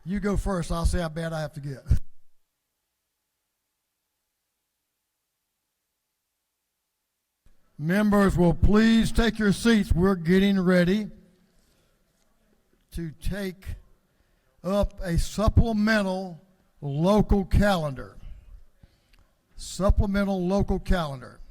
You go first. I'll see how bad I have to get. Members will please take your seats. We're getting ready to take up a supplemental local calendar. Supplemental local calendar.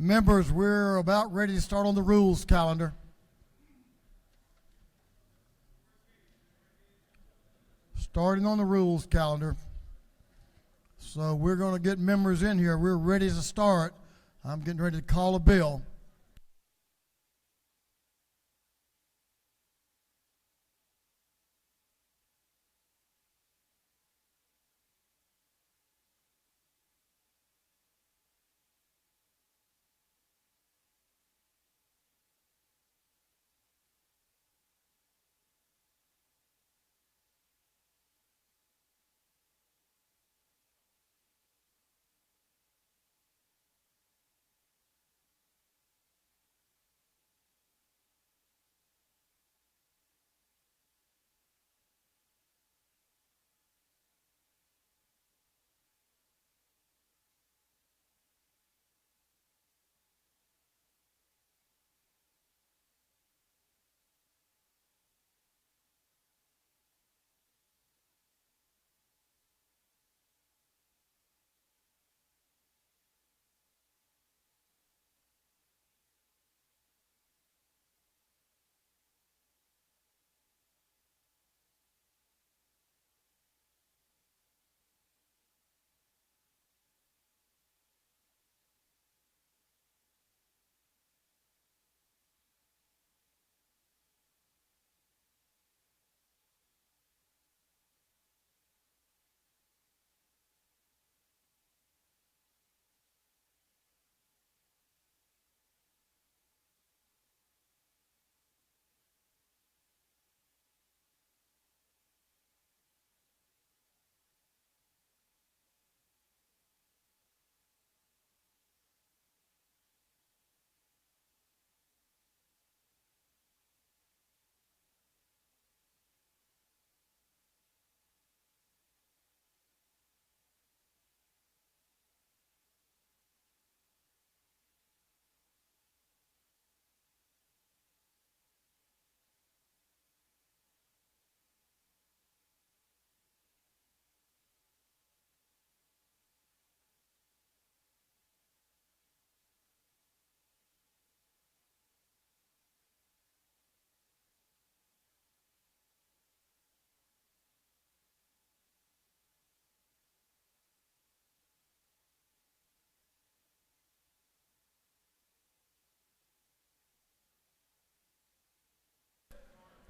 Members, we're about ready to start on the rules calendar. Starting on the rules calendar. So we're going to get members in here. We're ready to start. I'm getting ready to call a bill.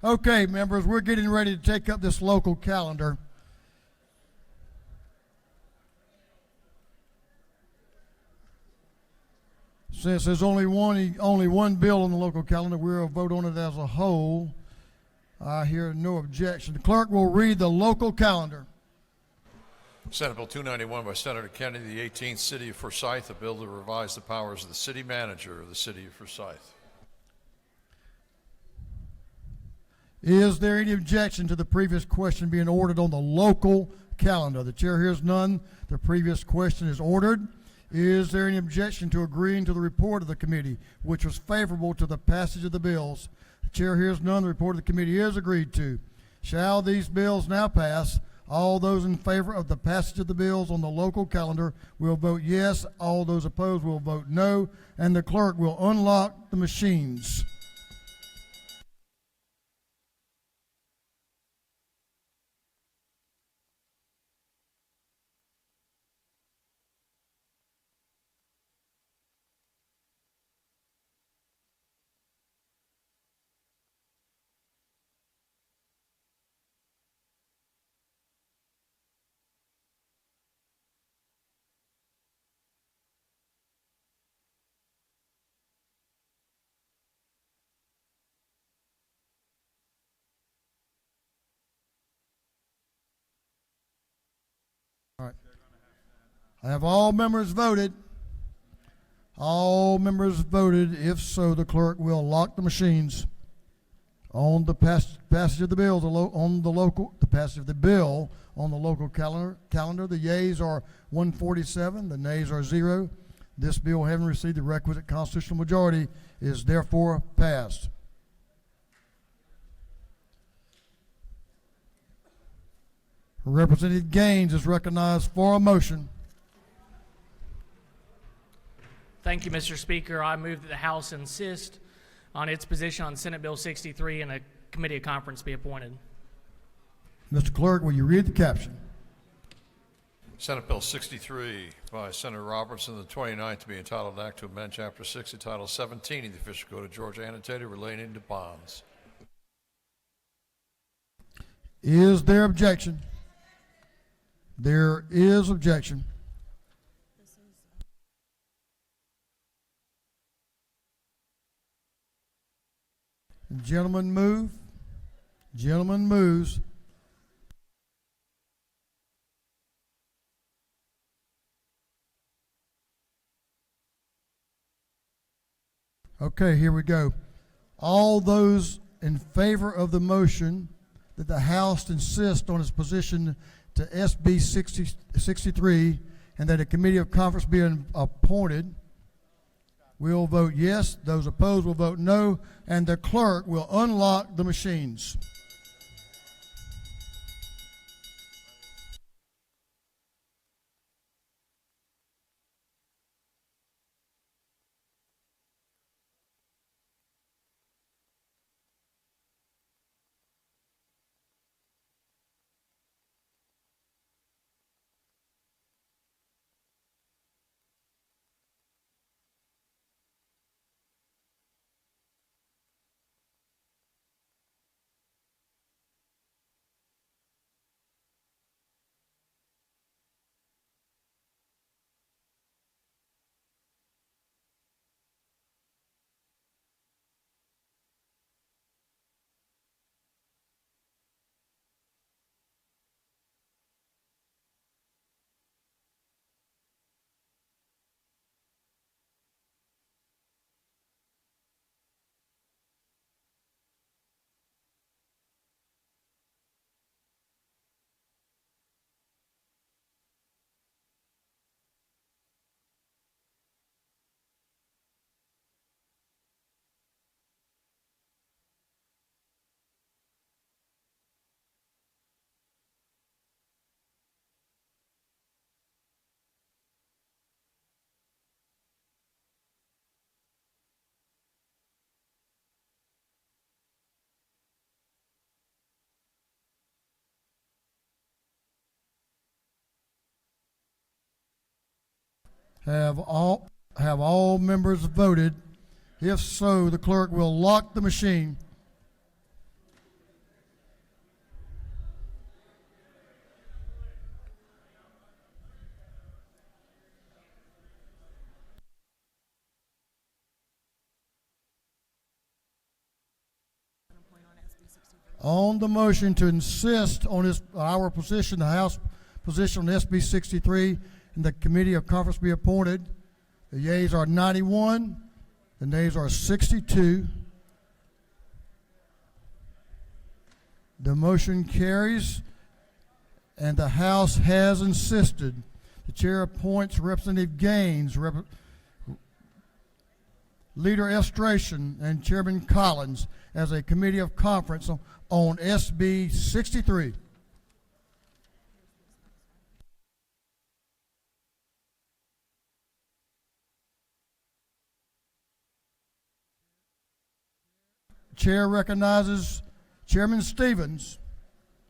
Okay, members, we're getting ready to take up this local calendar. Since there's only one bill on the local calendar, we'll vote on it as a whole. I hear no objection. The clerk will read the local calendar. Senate Bill 291 by Senator Kennedy, the 18th City of Forsyth, a bill to revise the powers of the city manager of the City of Forsyth. Is there any objection to the previous question being ordered on the local calendar? The chair hears none. The previous question is ordered. Is there any objection to agreeing to the report of the committee, which was favorable to the passage of the bills? The chair hears none. The report of the committee is agreed to. Shall these bills now pass? All those in favor of the passage of the bills on the local calendar will vote yes. All those opposed will vote no. And the clerk will unlock the machines. All right. Have all members voted? All members voted. If so, the clerk will lock the machines on the passage of the bills the passage of the bill on the local calendar. The yeas are 147. The nays are 0. This bill, having received the requisite constitutional majority, is therefore passed. Representative Gaines is recognized for a motion. Thank you, Mr. Speaker. I move that the House insist on its position on Senate Bill 63 and a committee of conference be appointed. Mr. Clerk, will you read the caption? Senate Bill 63 by Senator Robertson, the 29th, to be entitled Act to amend Chapter 60, Title 17 of the Official Code of Georgia annotated relating to bonds. Is there objection? There is objection. Gentleman move. Gentleman moves. Okay, here we go. All those in favor of the motion that the House insist on its position to SB 63 and that a committee of conference be appointed will vote yes. Those opposed will vote no. And the clerk will unlock the machines. Have all members voted? If so, the clerk will lock the machine. On the motion to insist on our position, the House position on SB 63, and the Committee of Conference be appointed, the yeas are 91, the nays are 62. The motion carries, and the House has insisted. The chair appoints Representative Gaines, Leader Estration, and Chairman Collins as a committee of conference on SB 63. Chair recognizes Chairman Stevens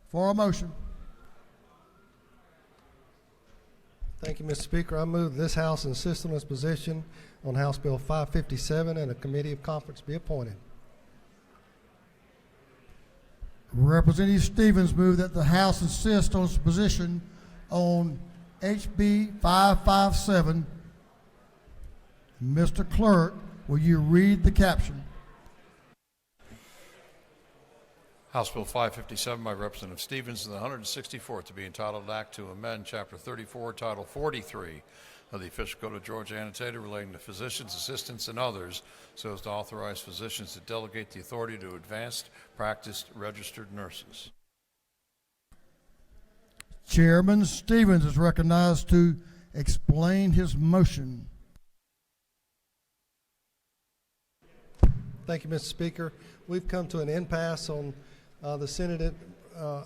for a motion. Thank you, Mr. Speaker. I move this House insist on its position on House Bill 557 and a committee of conference be appointed. Representative Stevens moved that the House insist on its position on HB 557. Mr. Clerk, will you read the caption? House Bill 557 by Representative Stevens and the 164th to be entitled Act to amend Chapter 34, Title 43 of the Official Code of Georgia Annotated relating to physicians, assistants, and others, so as to authorize physicians to delegate the authority to advanced practiced registered nurses. Chairman Stevens is recognized to explain his motion. Thank you, Mr. Speaker. We've come to an impasse on the Senate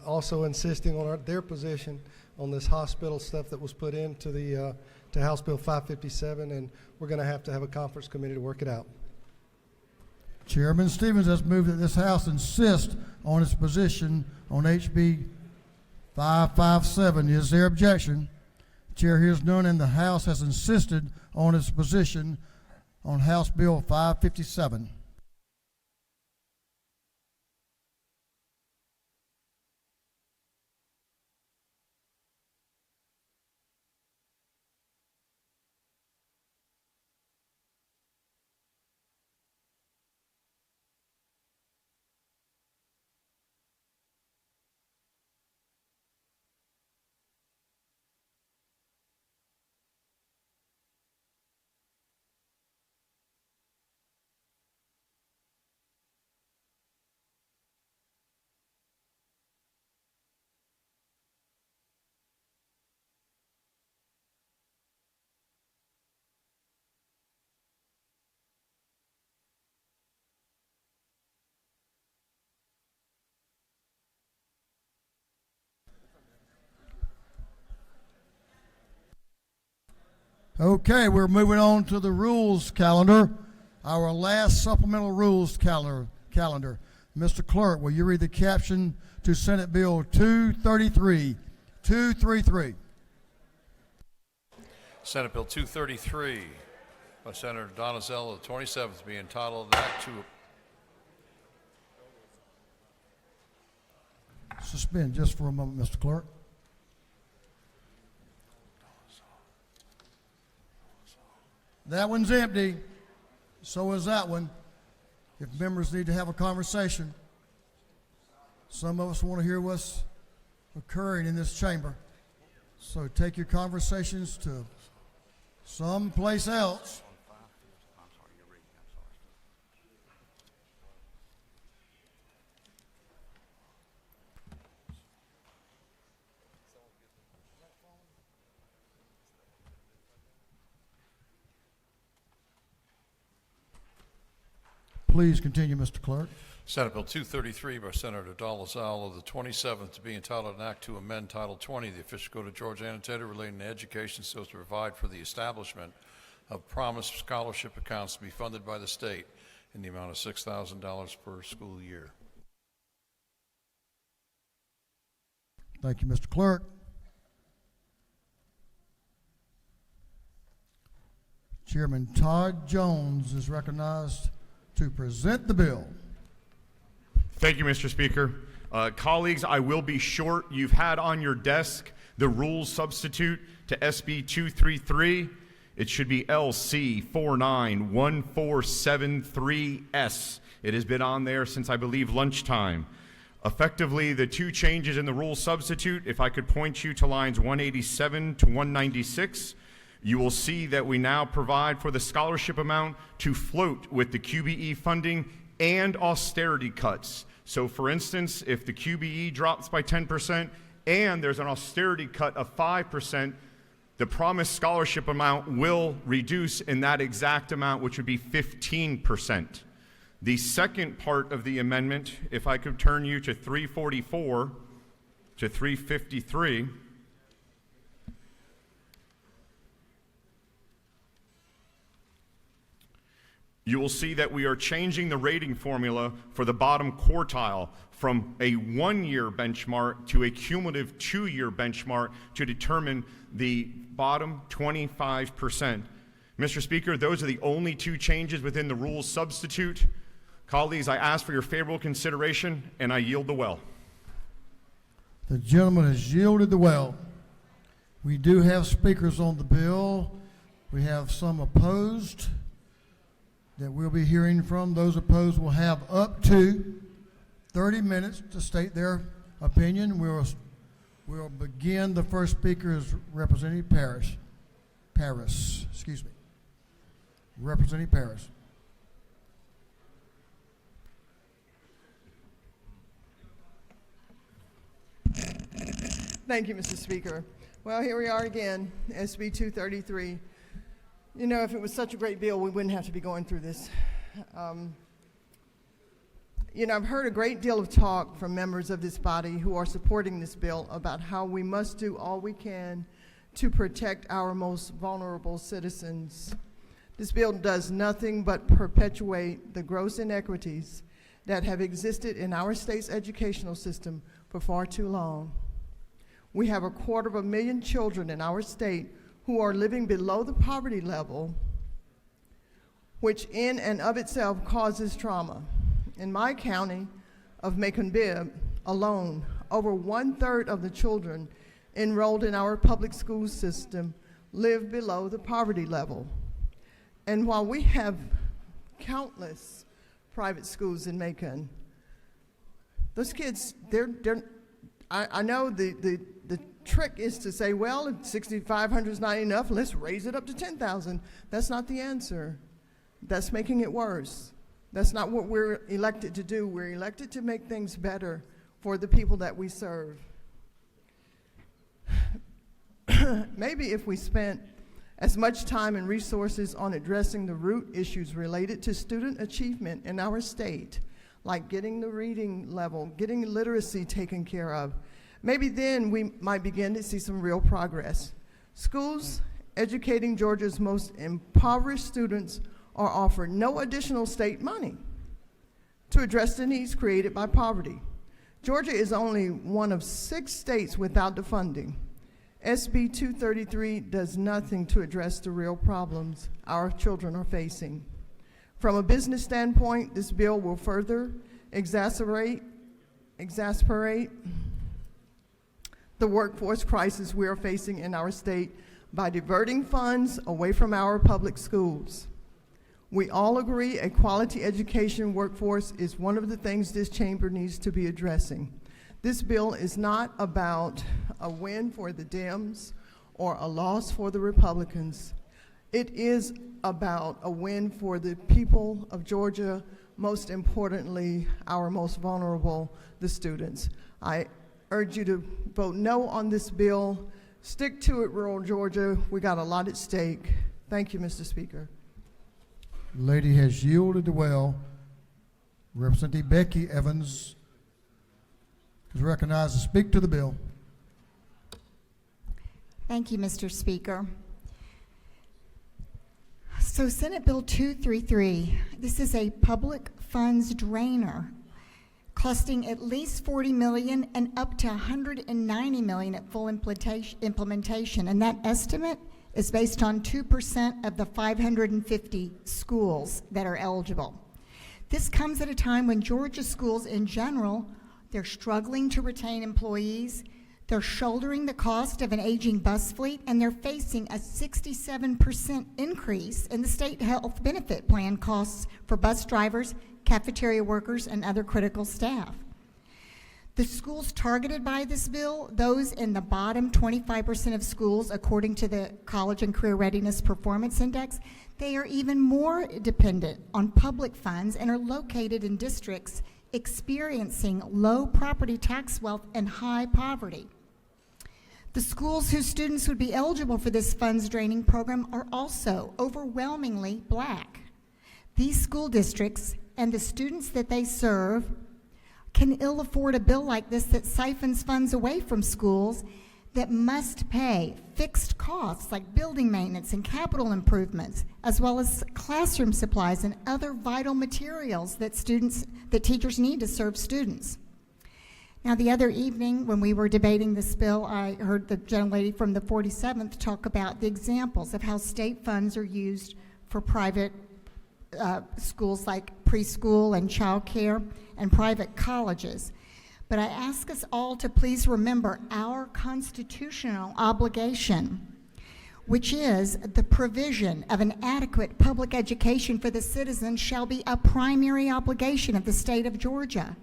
also insisting on their position on this hospital stuff that was put into the to House Bill 557, and we're going to have a conference committee to work it out. Chairman Stevens has moved that this House insist on its position on HB 557. Is there objection? The chair hears none, and the House has insisted on its position on House Bill 557. Okay, we're moving on to the rules calendar, our last supplemental rules calendar. Mr. Clerk, will you read the caption to Senate Bill 233? 233. Senate Bill 233 by Senator Donizell, the 27th, to be entitled Act to Suspend just for a moment, Mr. Clerk. That one's empty. So is that one. If members need to have a conversation, some of us want to hear what's occurring in this chamber. So take your conversations to someplace else. Please continue, Mr. Clerk. Senate Bill 233 by Senator Donizell of the 27th to be entitled an Act to amend Title 20 of the Official Code of Georgia Annotated relating to education so as to provide for the establishment of promised scholarship accounts to be funded by the state in the amount of $6,000 per school year. Thank you, Mr. Clerk. Chairman Todd Jones is recognized to present the bill. Thank you, Mr. Speaker. Colleagues, I will be short. You've had on your desk the rules substitute to SB 233. It should be LC 491473S. It has been on there since, I believe, lunchtime. Effectively, the two changes in the rule substitute, if I could point you to lines 187 to 196, you will see that we now provide for the scholarship amount to float with the QBE funding and austerity cuts. So for instance, if the QBE drops by 10% and there's an austerity cut of 5%, the promised scholarship amount will reduce in that exact amount, which would be 15%. The second part of the amendment, if I could turn you to 344 to 353, you will see that we are changing the rating formula for the bottom quartile from a one-year benchmark to a cumulative two-year benchmark to determine the bottom 25%. Mr. Speaker, those are the only two changes within the rules substitute. Colleagues, I ask for your favorable consideration, and I yield the well. The gentleman has yielded the well. We do have speakers on the bill. We have some opposed that we'll be hearing from. Those opposed will have up to 30 minutes to state their opinion. We'll begin. The first speaker is Representative Paris. Representative Paris. Thank you, Mr. Speaker. Well, here we are again, SB 233. You know, if it was such a great bill, we wouldn't have to be going through this. You know, I've heard a great deal of talk from members of this body who are supporting this bill about how we must do all we can to protect our most vulnerable citizens. This bill does nothing but perpetuate the gross inequities that have existed in our state's educational system for far too long. We have 250,000 children in our state who are living below the poverty level, which in and of itself causes trauma. In my county of Macon-Bibb alone, over 1/3 of the children enrolled in our public school system live below the poverty level. And while we have countless private schools in Macon, those kids, I know the trick is to say, well, if 6,500 is not enough, let's raise it up to 10,000. That's not the answer. That's making it worse. That's not what we're elected to do. We're elected to make things better for the people that we serve. Maybe if we spent as much time and resources on addressing the root issues related to student achievement in our state, like getting the reading level, getting literacy taken care of, maybe then we might begin to see some real progress. Schools educating Georgia's most impoverished students are offered no additional state money to address the needs created by poverty. Georgia is only one of 6 states without the funding. SB 233 does nothing to address the real problems our children are facing. From a business standpoint, this bill will further exasperate the workforce crisis we are facing in our state by diverting funds away from our public schools. We all agree a quality education workforce is one of the things this chamber needs to be addressing. This bill is not about a win for the Dems or a loss for the Republicans. It is about a win for the people of Georgia, most importantly, our most vulnerable, the students. I urge you to vote no on this bill. Stick to it, rural Georgia. We got a lot at stake. Thank you, Mr. Speaker. Lady has yielded well. Representative Becky Evans is recognized to speak to the bill. Thank you, Mr. Speaker. So Senate Bill 233, this is a public funds drainer costing at least $40 million and up to $190 million at full implementation. And that estimate is based on 2% of the 550 schools that are eligible. This comes at a time when Georgia schools in general, they're struggling to retain employees. They're shouldering the cost of an aging bus fleet, and they're facing a 67% increase in the state health benefit plan costs for bus drivers, cafeteria workers, and other critical staff. The schools targeted by this bill, those in the bottom 25% of schools, according to the College and Career Readiness Performance Index, they are even more dependent on public funds and are located in districts experiencing low property tax wealth and high poverty. The schools whose students would be eligible for this funds draining program are also overwhelmingly black. These school districts and the students that they serve can ill afford a bill like this that siphons funds away from schools that must pay fixed costs like building maintenance and capital improvements, as well as classroom supplies and other vital materials that teachers need to serve students. Now, the other evening when we were debating this bill, I heard the gentlelady from the 47th talk about the examples of how state funds are used for private schools like preschool and child care and private colleges. But I ask us all to please remember our constitutional obligation, which is the provision of an adequate public education for the citizens shall be a primary obligation of the state of Georgia.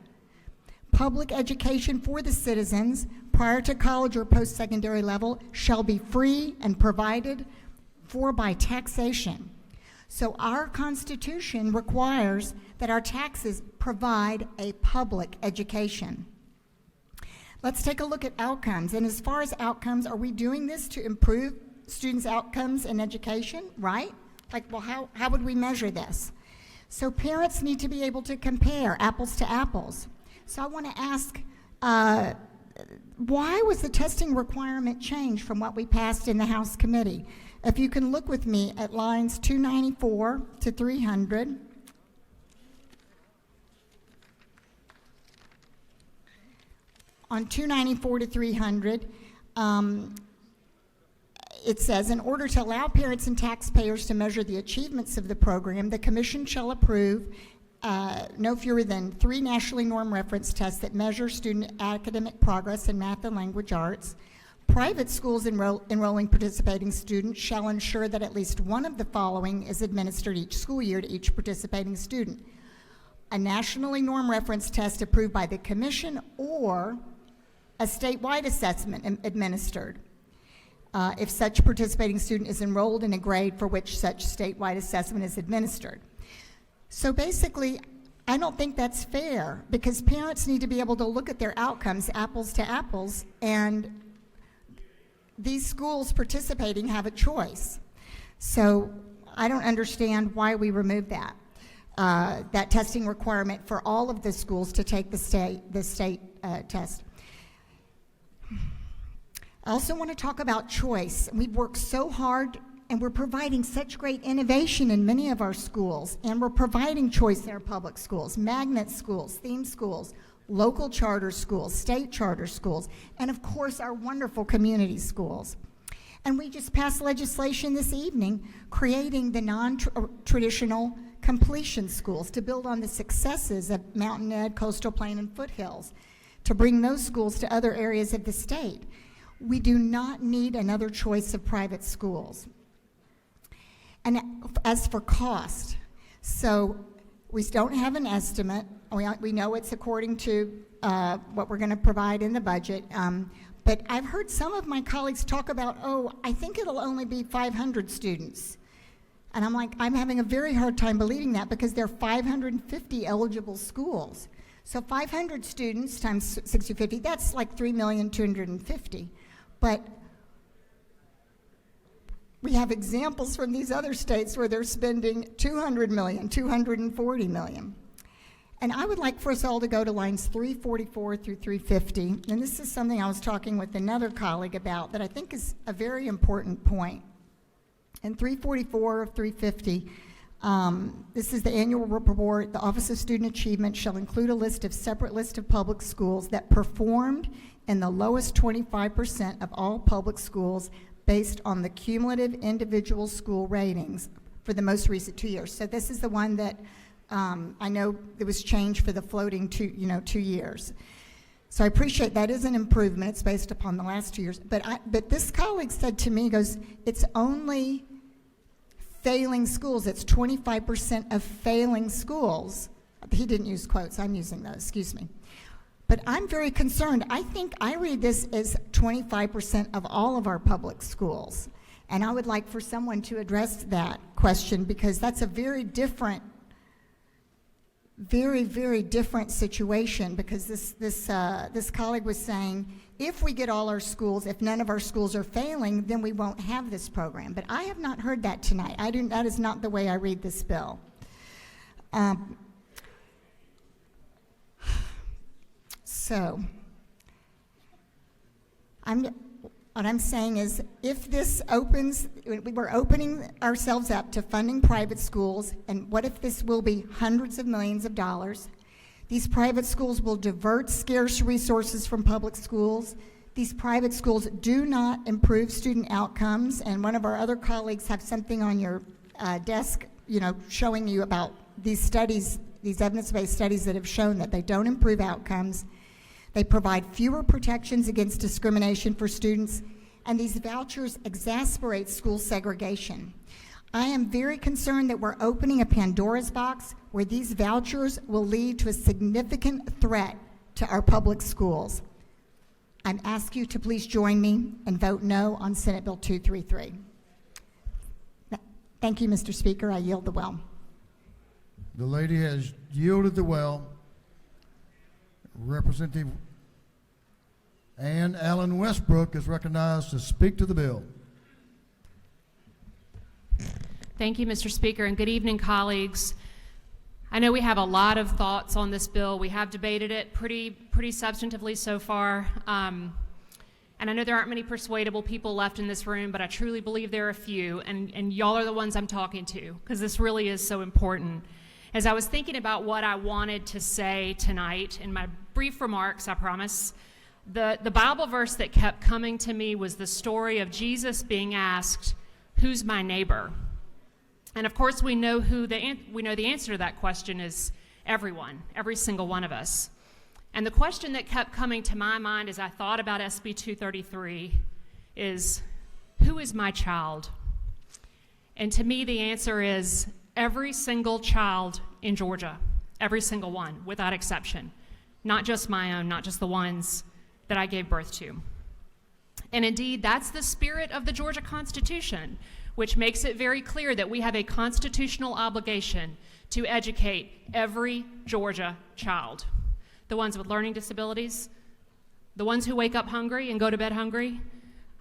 Public education for the citizens prior to college or post-secondary level shall be free and provided for by taxation. So our Constitution requires that our taxes provide a public education. Let's take a look at outcomes. And as far as outcomes, are we doing this to improve students' outcomes in education, right? Like, well, how would we measure this? So parents need to be able to compare apples to apples. So I want to ask, why was the testing requirement changed from what we passed in the House committee? If you can look with me at lines 294 to 300. On 294 to 300, it says, in order to allow parents and taxpayers to measure the achievements of the program, the Commission shall approve no fewer than 3 nationally norm reference tests that measure student academic progress in math and language arts. Private schools enrolling participating students shall ensure that at least one of the following is administered each school year to each participating student: a nationally norm reference test approved by the Commission or a statewide assessment administered if such participating student is enrolled in a grade for which such statewide assessment is administered. So basically, I don't think that's fair, because parents need to be able to look at their outcomes, apples to apples, and these schools participating have a choice. So I don't understand why we removed that testing requirement for all of the schools to take the state test. I also want to talk about choice. We've worked so hard, and we're providing such great innovation in many of our schools, and we're providing choice in our public schools, magnet schools, theme schools, local charter schools, state charter schools, and of course our wonderful community schools. And we just passed legislation this evening creating the non-traditional completion schools to build on the successes of Mountain Ed, Coastal Plain, and Foothills, to bring those schools to other areas of the state. We do not need another choice of private schools. And as for cost, so we don't have an estimate. We know it's according to what we're going to provide in the budget. But I've heard some of my colleagues talk about, I think it'll only be 500 students. And I'm like, I'm having a very hard time believing that, because there are 550 eligible schools. So 500 students times 650, that's like 3,250,000. But we have examples from these other states where they're spending 200 million, 240 million. And I would like for us all to go to lines 344 through 350. And this is something I was talking with another colleague about that I think is a very important point. In 344 of 350, this is the annual report. The Office of Student Achievement shall include a separate list of public schools that performed in the lowest 25% of all public schools based on the cumulative individual school ratings for the most recent 2 years. So this is the one that I know it was changed for the floating 2 years. So I appreciate that is an improvement. It's based upon the last 2 years. But this colleague said to me, he goes, it's only failing schools. It's 25% of failing schools. He didn't use quotes. I'm using those. Excuse me. But I'm very concerned. I think I read this as 25% of all of our public schools. And I would like for someone to address that question, because that's a very, very different situation, because this colleague was saying, if we get all our schools, if none of our schools are failing, then we won't have this program. But I have not heard that tonight. That is not the way I read this bill. So, what I'm saying is, if this opens, we're opening ourselves up to funding private schools, and what if this will be hundreds of millions of dollars? These private schools will divert scarce resources from public schools. These private schools do not improve student outcomes, and one of our other colleagues have something on your desk, showing you about these studies, these evidence-based studies that have shown that they don't improve outcomes. They provide fewer protections against discrimination for students, and these vouchers exacerbate school segregation. I am very concerned that we're opening a Pandora's box where these vouchers will lead to a significant threat to our public schools. I ask you to please join me and vote no on Senate Bill 233. Thank you, Mr. Speaker. I yield the well. The lady has yielded the well. Representative Ann Allen Westbrook is recognized to speak to the bill. Thank you, Mr. Speaker, and good evening, colleagues. I know we have a lot of thoughts on this bill. We have debated it pretty substantively so far, and I know there aren't many persuadable people left in this room, but I truly believe there are a few, and y'all are the ones I'm talking to, because this really is so important. As I was thinking about what I wanted to say tonight, in my brief remarks, I promise, the Bible verse that kept coming to me was the story of Jesus being asked, "Who's my neighbor?" And of course, we know the answer to that question is everyone, every single one of us. And the question that kept coming to my mind as I thought about SB 233 is, who is my child? And to me, the answer is every single child in Georgia, every single one, without exception. Not just my own, not just the ones that I gave birth to. And indeed, that's the spirit of the Georgia Constitution, which makes it very clear that we have a constitutional obligation to educate every Georgia child. The ones with learning disabilities, the ones who wake up hungry and go to bed hungry,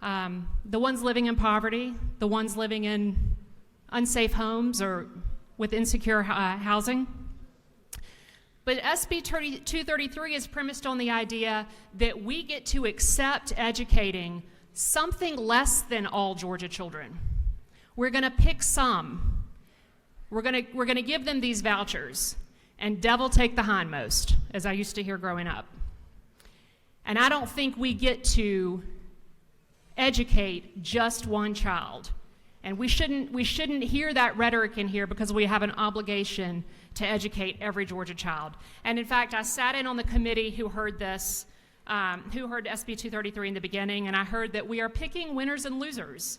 the ones living in poverty, the ones living in unsafe homes or with insecure housing. But SB 233 is premised on the idea that we get to accept educating something less than all Georgia children. We're going to pick some. We're going to give them these vouchers, and devil take the hindmost, as I used to hear growing up. And I don't think we get to educate just one child. And we shouldn't hear that rhetoric in here, because we have an obligation to educate every Georgia child. And in fact, I sat in on the committee who heard this, who heard SB 233 in the beginning, and I heard that we are picking winners and losers.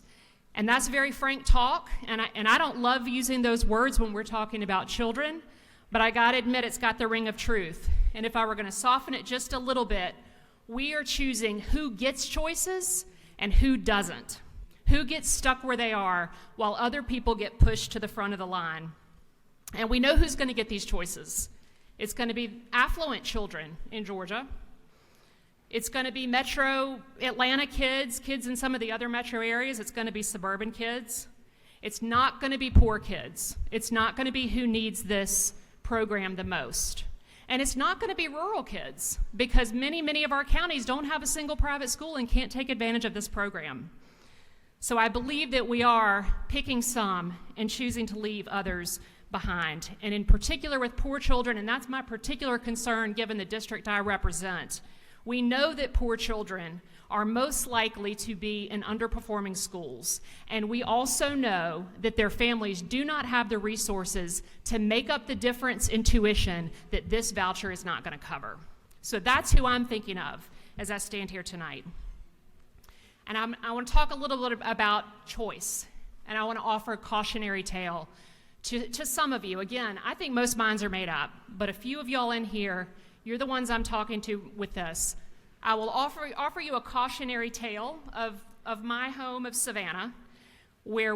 And that's very frank talk, and I don't love using those words when we're talking about children, but I gotta admit it's got the ring of truth. And if I were gonna soften it just a little bit, we are choosing who gets choices and who doesn't. Who gets stuck where they are while other people get pushed to the front of the line. And we know who's going to get these choices. It's going to be affluent children in Georgia. It's going to be metro Atlanta kids in some of the other metro areas. It's going to be suburban kids. It's not going to be poor kids. It's not going to be who needs this program the most. And it's not going to be rural kids, because many of our counties don't have a single private school and can't take advantage of this program. So I believe that we are picking some and choosing to leave others behind, and in particular with poor children, and that's my particular concern given the district I represent. We know that poor children are most likely to be in underperforming schools, and we also know that their families do not have the resources to make up the difference in tuition that this voucher is not going to cover. So that's who I'm thinking of as I stand here tonight. And I want to talk a little bit about choice, and I want to offer a cautionary tale to some of you. Again, I think most minds are made up, but a few of y'all in here, you're the ones I'm talking to with this. I will offer you a cautionary tale of my home of Savannah, where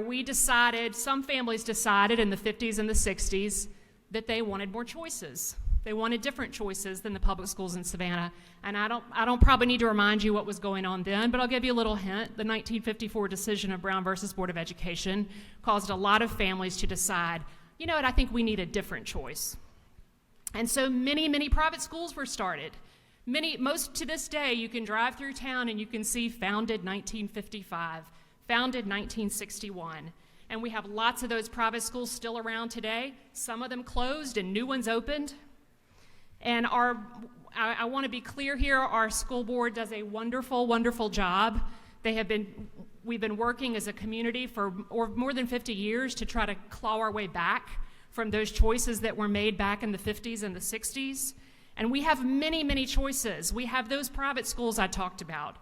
some families decided in the 50s and the 60s that they wanted more choices. They wanted different choices than the public schools in Savannah. And I don't probably need to remind you what was going on then, but I'll give you a little hint. The 1954 decision of Brown versus Board of Education caused a lot of families to decide, you know what, I think we need a different choice. And so many private schools were started. Most to this day, you can drive through town and you can see founded 1955, founded 1961. And we have lots of those private schools still around today. Some of them closed and new ones opened. And I want to be clear here, our school board does a wonderful, wonderful job. We've been working as a community for more than 50 years to try to claw our way back from those choices that were made back in the 50s and the 60s. And we have many choices. We have those private schools I talked about.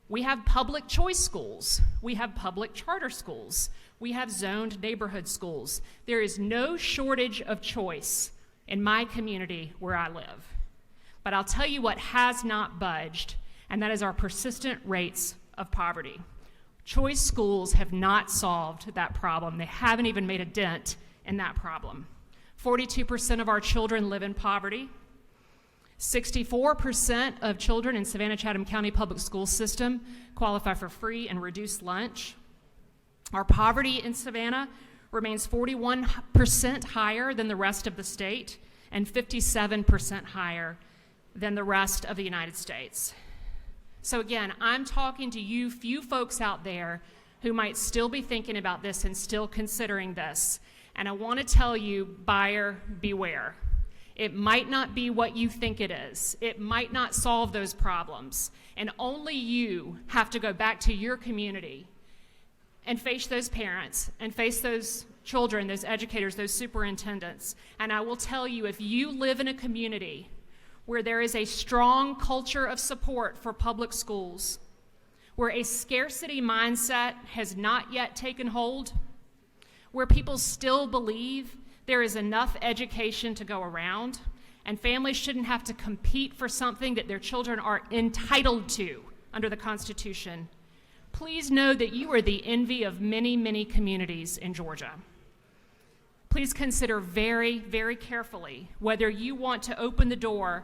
We have public choice schools. We have public charter schools. We have zoned neighborhood schools. There is no shortage of choice in my community where I live. But I'll tell you what has not budged, and that is our persistent rates of poverty. Choice schools have not solved that problem. They haven't even made a dent in that problem. 42% of our children live in poverty. 64% of children in Savannah-Chatham County Public School System qualify for free and reduced lunch. Our poverty in Savannah remains 41% higher than the rest of the state and 57% higher than the rest of the United States. So again, I'm talking to you few folks out there who might still be thinking about this and still considering this. And I want to tell you, buyer beware. It might not be what you think it is. It might not solve those problems. And only you have to go back to your community and face those parents and face those children, those educators, those superintendents. And I will tell you, if you live in a community where there is a strong culture of support for public schools, where a scarcity mindset has not yet taken hold, where people still believe there is enough education to go around, and families shouldn't have to compete for something that their children are entitled to under the Constitution, please know that you are the envy of many communities in Georgia. Please consider very carefully whether you want to open the door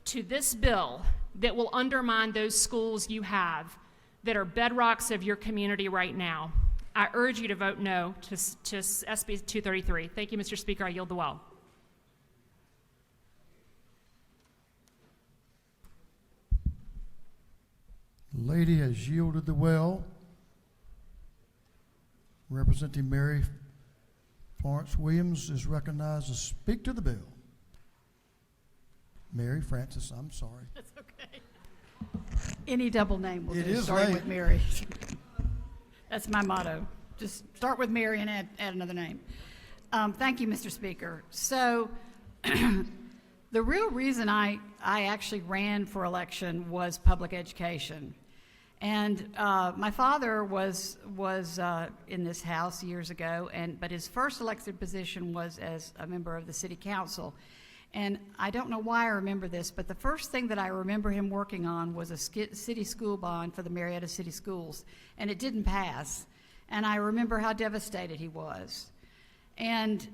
to this bill that will undermine those schools you have that are bedrocks of your community right now. I urge you to vote no to SB 233. Thank you, Mr. Speaker. I yield the well. The lady has yielded the well. Representing Mary Florence Williams is recognized to speak to the bill. Mary Francis, I'm sorry. That's okay. Any double name will It do, is starting late. with Mary. That's my motto. Just start with Mary and add another name. Thank you, Mr. Speaker. So the real reason I actually ran for election was public education. And my father was in this House years ago, but his first elected position was as a member of the City Council. And I don't know why I remember this, but the first thing that I remember him working on was a city school bond for the Marietta City Schools, and it didn't pass. And I remember how devastated he was. And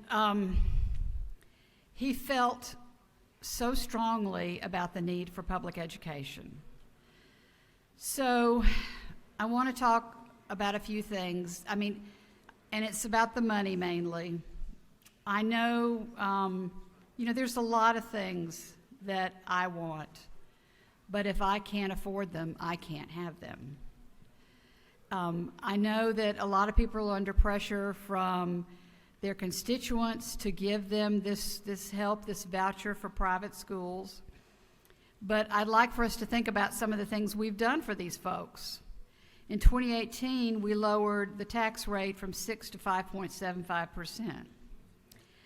he felt so strongly about the need for public education. So I want to talk about a few things. I mean, and it's about the money mainly. I know, there's a lot of things that I want, but if I can't afford them, I can't have them. I know that a lot of people are under pressure from their constituents to give them this help, this voucher for private schools. But I'd like for us to think about some of the things we've done for these folks. In 2018, we lowered the tax rate from 6 to 5.75%.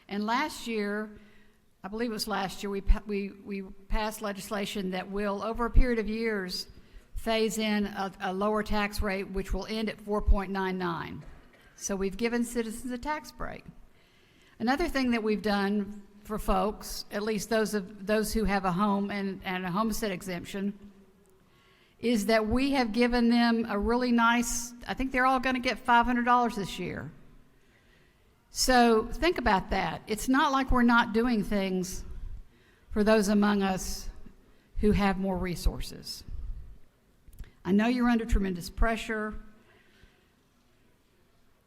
And last year, I believe it was last year, we passed legislation that will, over a period of years, phase in a lower tax rate, which will end at 4.99. So we've given citizens a tax break. Another thing that we've done for folks, at least those who have a home and a homestead exemption, is that we have given them a really nice, I think they're all going to get $500 this year. So think about that. It's not like we're not doing things for those among us who have more resources. I know you're under tremendous pressure,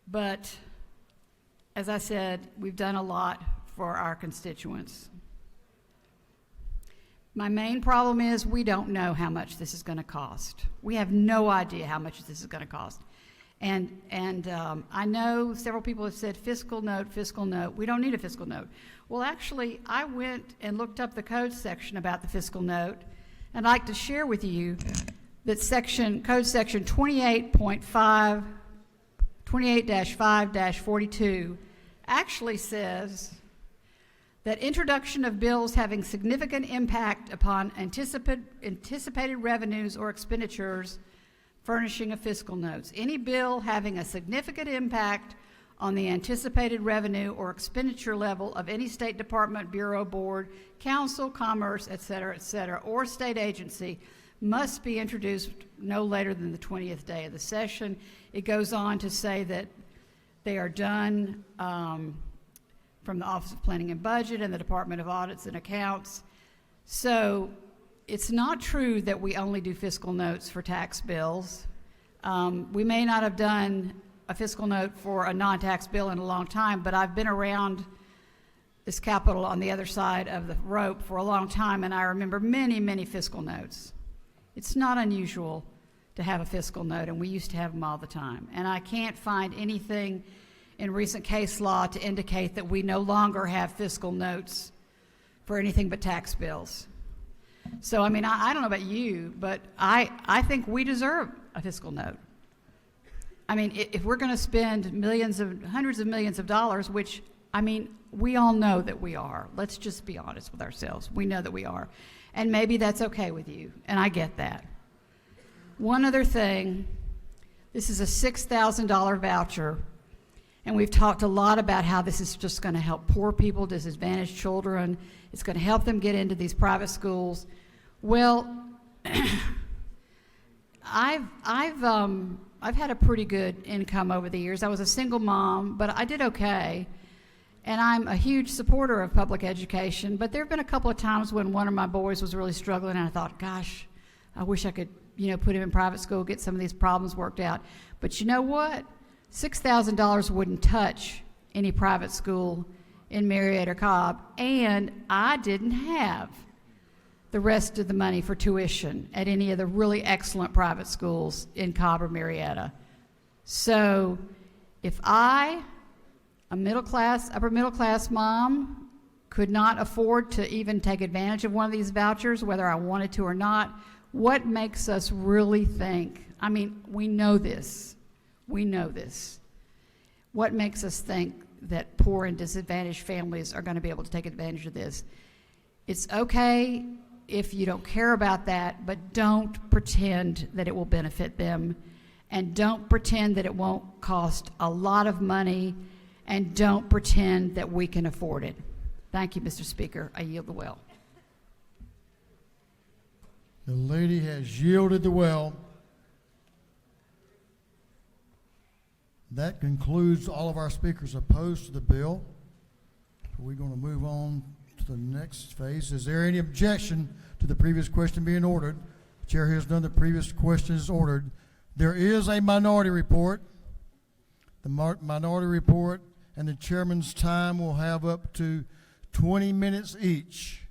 but as I said, we've done a lot for our constituents. My main problem is we don't know how much this is going to cost. We have no idea how much this is going to cost. And I know several people have said fiscal note, fiscal note. We don't need a fiscal note. Well, actually, I went and looked up the code section about the fiscal note, and I'd like to share with you that code section 28-5-42 actually says that introduction of bills having significant impact upon anticipated revenues or expenditures furnishing a fiscal notes. Any bill having a significant impact on the anticipated revenue or expenditure level of any state department, bureau, board, council, commerce, et cetera, or state agency must be introduced no later than the 20th day of the session. It goes on to say that they are done from the Office of Planning and Budget and the Department of Audits and Accounts. So it's not true that we only do fiscal notes for tax bills. We may not have done a fiscal note for a non-tax bill in a long time, but I've been around this Capitol on the other side of the rope for a long time, and I remember many, many fiscal notes. It's not unusual to have a fiscal note, and we used to have them all the time. And I can't find anything in recent case law to indicate that we no longer have fiscal notes for anything but tax bills. So, I mean, I don't know about you, but I think we deserve a fiscal note. I mean, if we're going to spend hundreds of millions of dollars, which, I mean, we all know that we are. Let's just be honest with ourselves. We know that we are. And maybe that's okay with you, and I get that. One other thing, this is a $6,000 voucher, and we've talked a lot about how this is just going to help poor people, disadvantaged children. It's going to help them get into these private schools. Well, I've had a pretty good income over the years. I was a single mom, but I did okay. And I'm a huge supporter of public education, but there have been a couple of times when one of my boys was really struggling, and I thought, gosh, I wish I could, put him in private school, get some of these problems worked out. But you know what? $6,000 wouldn't touch any private school in Marietta or Cobb, and I didn't have the rest of the money for tuition at any of the really excellent private schools in Cobb or Marietta. So if a upper middle class mom, could not afford to even take advantage of one of these vouchers, whether I wanted to or not, what makes us really think? I mean, we know this. We know this. What makes us think that poor and disadvantaged families are going to be able to take advantage of this? It's okay if you don't care about that, but don't pretend that it will benefit them, and don't pretend that it won't cost a lot of money, and don't pretend that we can afford it. Thank you, Mr. Speaker. I yield the well. The lady has yielded the well. That concludes all of our speakers opposed to the bill. So we're going to move on to the next phase. Is there any objection to the previous question being ordered? The chair hears none. The previous question is ordered. There is a minority report. The minority report and the chairman's time will have up to 20 minutes each.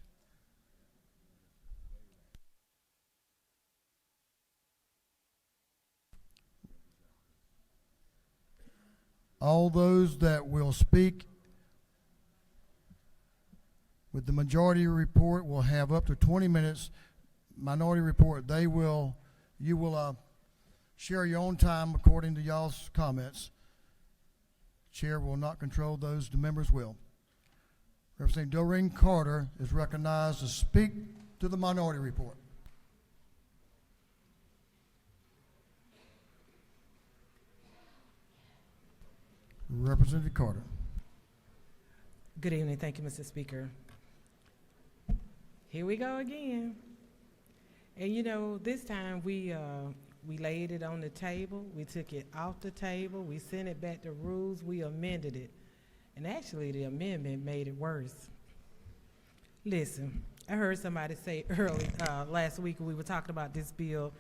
All those that will speak with the majority report will have up to 20 minutes. Minority report, you will share your own time according to y'all's comments. Chair will not control those, the members will. Representative Doreen Carter is recognized to speak to the minority report. Representative Carter. Good evening. Thank you, Mr. Speaker. Here we go again. And you know, this time we laid it on the table. We took it off the table. We sent it back to rules. We amended it. And actually, the amendment made it worse. Listen, I heard somebody say early last week when we were talking about this bill,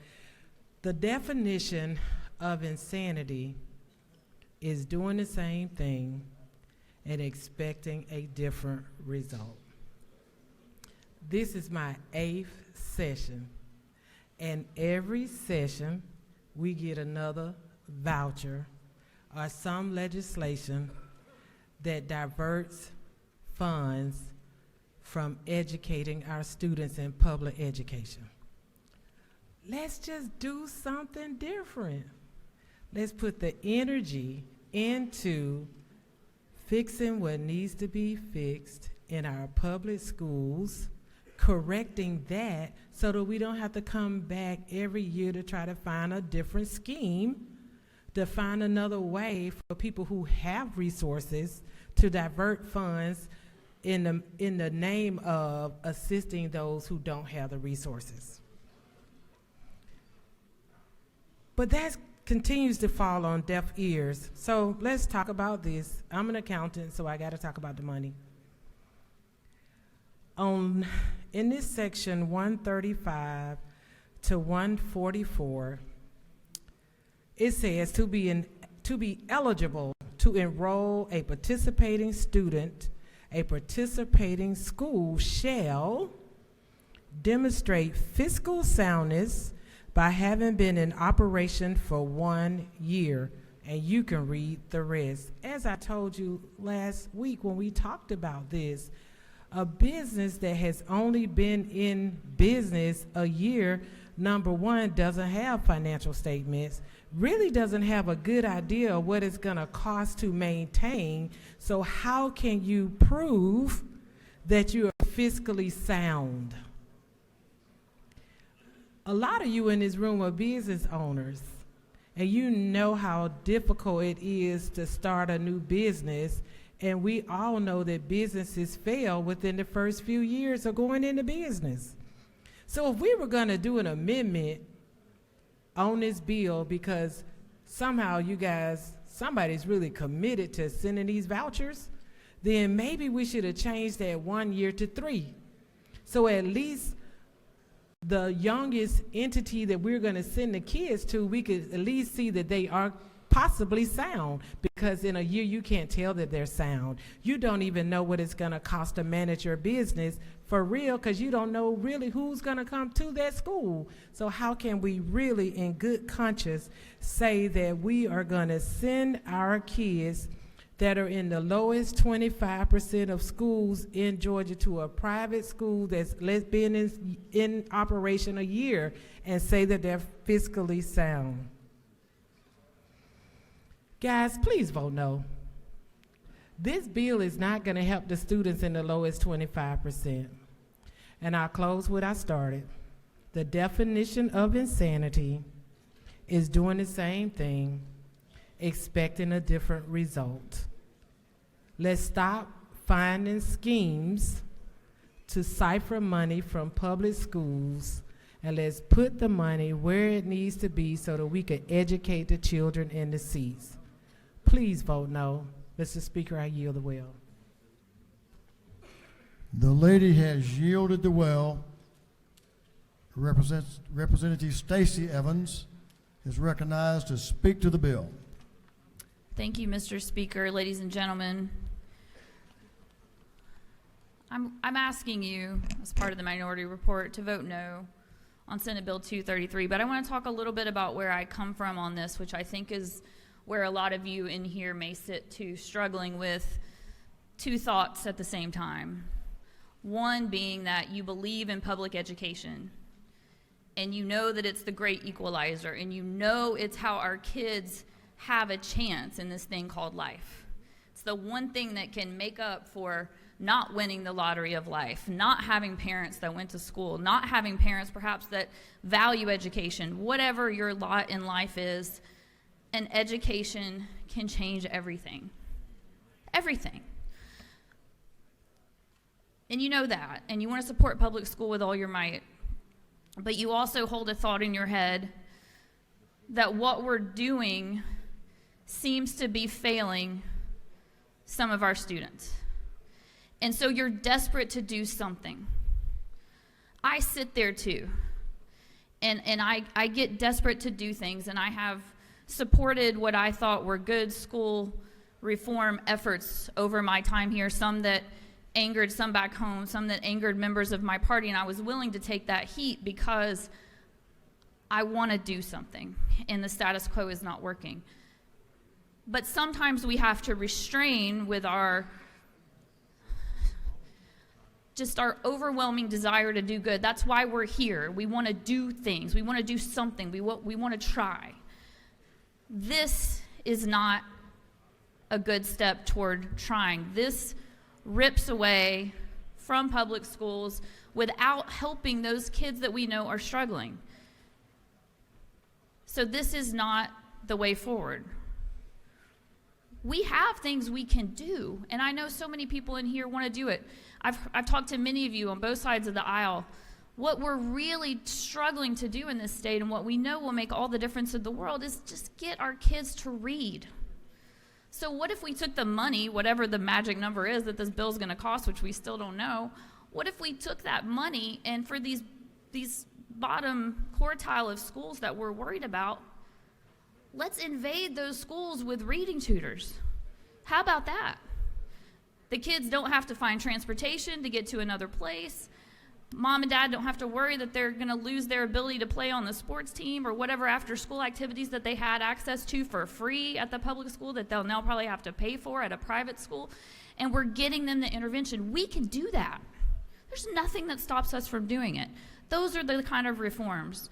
the definition of insanity is doing the same thing and expecting a different result. This is my 8th session, and every session we get another voucher or some legislation that diverts funds from educating our students in public education. Let's just do something different. Let's put the energy into fixing what needs to be fixed in our public schools, correcting that so that we don't have to come back every year to try to find a different scheme, to find another way for people who have resources to divert funds in the name of assisting those who don't have the resources. But that continues to fall on deaf ears. So let's talk about this. I'm an accountant, so I got to talk about the money. In this section 135 to 144, it says to be eligible to enroll a participating student, a participating school shall demonstrate fiscal soundness by having been in operation for 1 year, and you can read the rest. As I told you last week when we talked about this, a business that has only been in business a year, number one, doesn't have financial statements, really doesn't have a good idea of what it's going to cost to maintain. So how can you prove that you are fiscally sound? A lot of you in this room are business owners, and you know how difficult it is to start a new business, and we all know that businesses fail within the first few years of going into business. So if we were going to do an amendment on this bill because somehow you guys, somebody's really committed to sending these vouchers, then maybe we should have changed that 1 year to 3. So at least the youngest entity that we're going to send the kids to, we could at least see that they are possibly sound, because in a year you can't tell that they're sound. You don't even know what it's going to cost to manage your business for real, because you don't know really who's going to come to that school. So how can we really in good conscience say that we are going to send our kids that are in the lowest 25% of schools in Georgia to a private school that's been in operation a year and say that they're fiscally sound? Guys, please vote no. This bill is not going to help the students in the lowest 25%. And I'll close what I started. The definition of insanity is doing the same thing, expecting a different result. Let's stop finding schemes to siphon money from public schools, and let's put the money where it needs to be so that we can educate the children in the seats. Please vote no. Mr. Speaker, I yield the well. The lady has yielded the well. Representative Stacey Evans is recognized to speak to the bill. Thank you, Mr. Speaker. Ladies and gentlemen, I'm asking you, as part of the minority report, to vote no on Senate Bill 233. But I want to talk a little bit about where I come from on this, which I think is where a lot of you in here may sit too, struggling with two thoughts at the same time. One being that you believe in public education, and you know that it's the great equalizer, and you know it's how our kids have a chance in this thing called life. It's the one thing that can make up for not winning the lottery of life, not having parents that went to school, not having parents perhaps that value education, whatever your lot in life is, an education can change everything. Everything. And you know that, and you want to support public school with all your might, but you also hold a thought in your head that what we're doing seems to be failing some of our students. And so you're desperate to do something. I sit there too, and I get desperate to do things, and I have supported what I thought were good school reform efforts over my time here, some that angered some back home, some that angered members of my party, and I was willing to take that heat because I want to do something, and the status quo is not working. But sometimes we have to restrain with our overwhelming desire to do good. That's why we're here. We want to do things. We want to do something. We want to try. This is not a good step toward trying. This rips away from public schools without helping those kids that we know are struggling. So this is not the way forward. We have things we can do, and I know so many people in here want to do it. I've talked to many of you on both sides of the aisle. What we're really struggling to do in this state, and what we know will make all the difference in the world, is just get our kids to read. So what if we took the money, whatever the magic number is that this bill is going to cost, which we still don't know, what if we took that money and for these bottom quartile of schools that we're worried about, let's invade those schools with reading tutors. How about that? The kids don't have to find transportation to get to another place. Mom and dad don't have to worry that they're going to lose their ability to play on the sports team or whatever after school activities that they had access to for free at the public school that they'll now probably have to pay for at a private school. And we're getting them the intervention. We can do that. There's nothing that stops us from doing it. Those are the kind of reforms.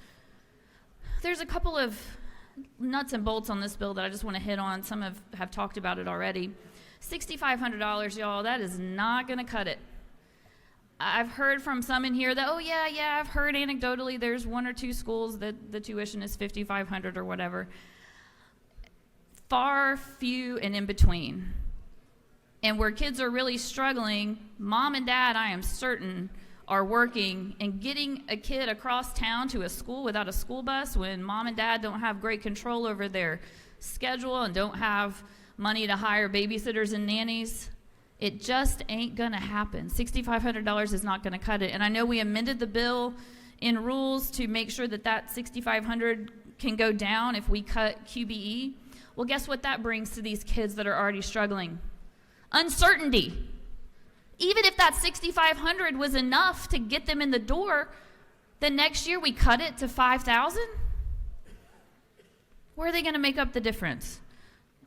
There's a couple of nuts and bolts on this bill that I just want to hit on. Some have talked about it already. $6,500, y'all, that is not going to cut it. I've heard from some in here that, oh, yeah, I've heard anecdotally there's one or two schools that the tuition is $5,500 or whatever. Far, few, and in between. And where kids are really struggling, mom and dad, I am certain, are working and getting a kid across town to a school without a school bus when mom and dad don't have great control over their schedule and don't have money to hire babysitters and nannies. It just ain't going to happen. $6,500 is not going to cut it. And I know we amended the bill in rules to make sure that $6,500 can go down if we cut QBE. Well, guess what that brings to these kids that are already struggling? Uncertainty. Even if that $6,500 was enough to get them in the door, then next year we cut it to $5,000? Where are they going to make up the difference?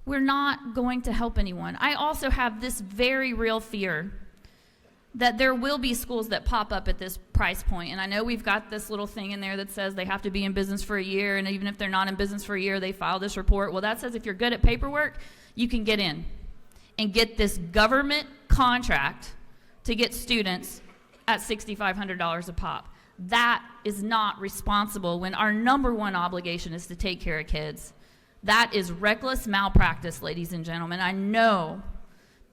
We're not going to help anyone. I also have this very real fear that there will be schools that pop up at this price point. And I know we've got this little thing in there that says they have to be in business for a year, and even if they're not in business for a year, they file this report. Well, that says if you're good at paperwork, you can get in and get this government contract to get students at $6,500 a pop. That is not responsible when our number one obligation is to take care of kids. That is reckless malpractice, ladies and gentlemen. I know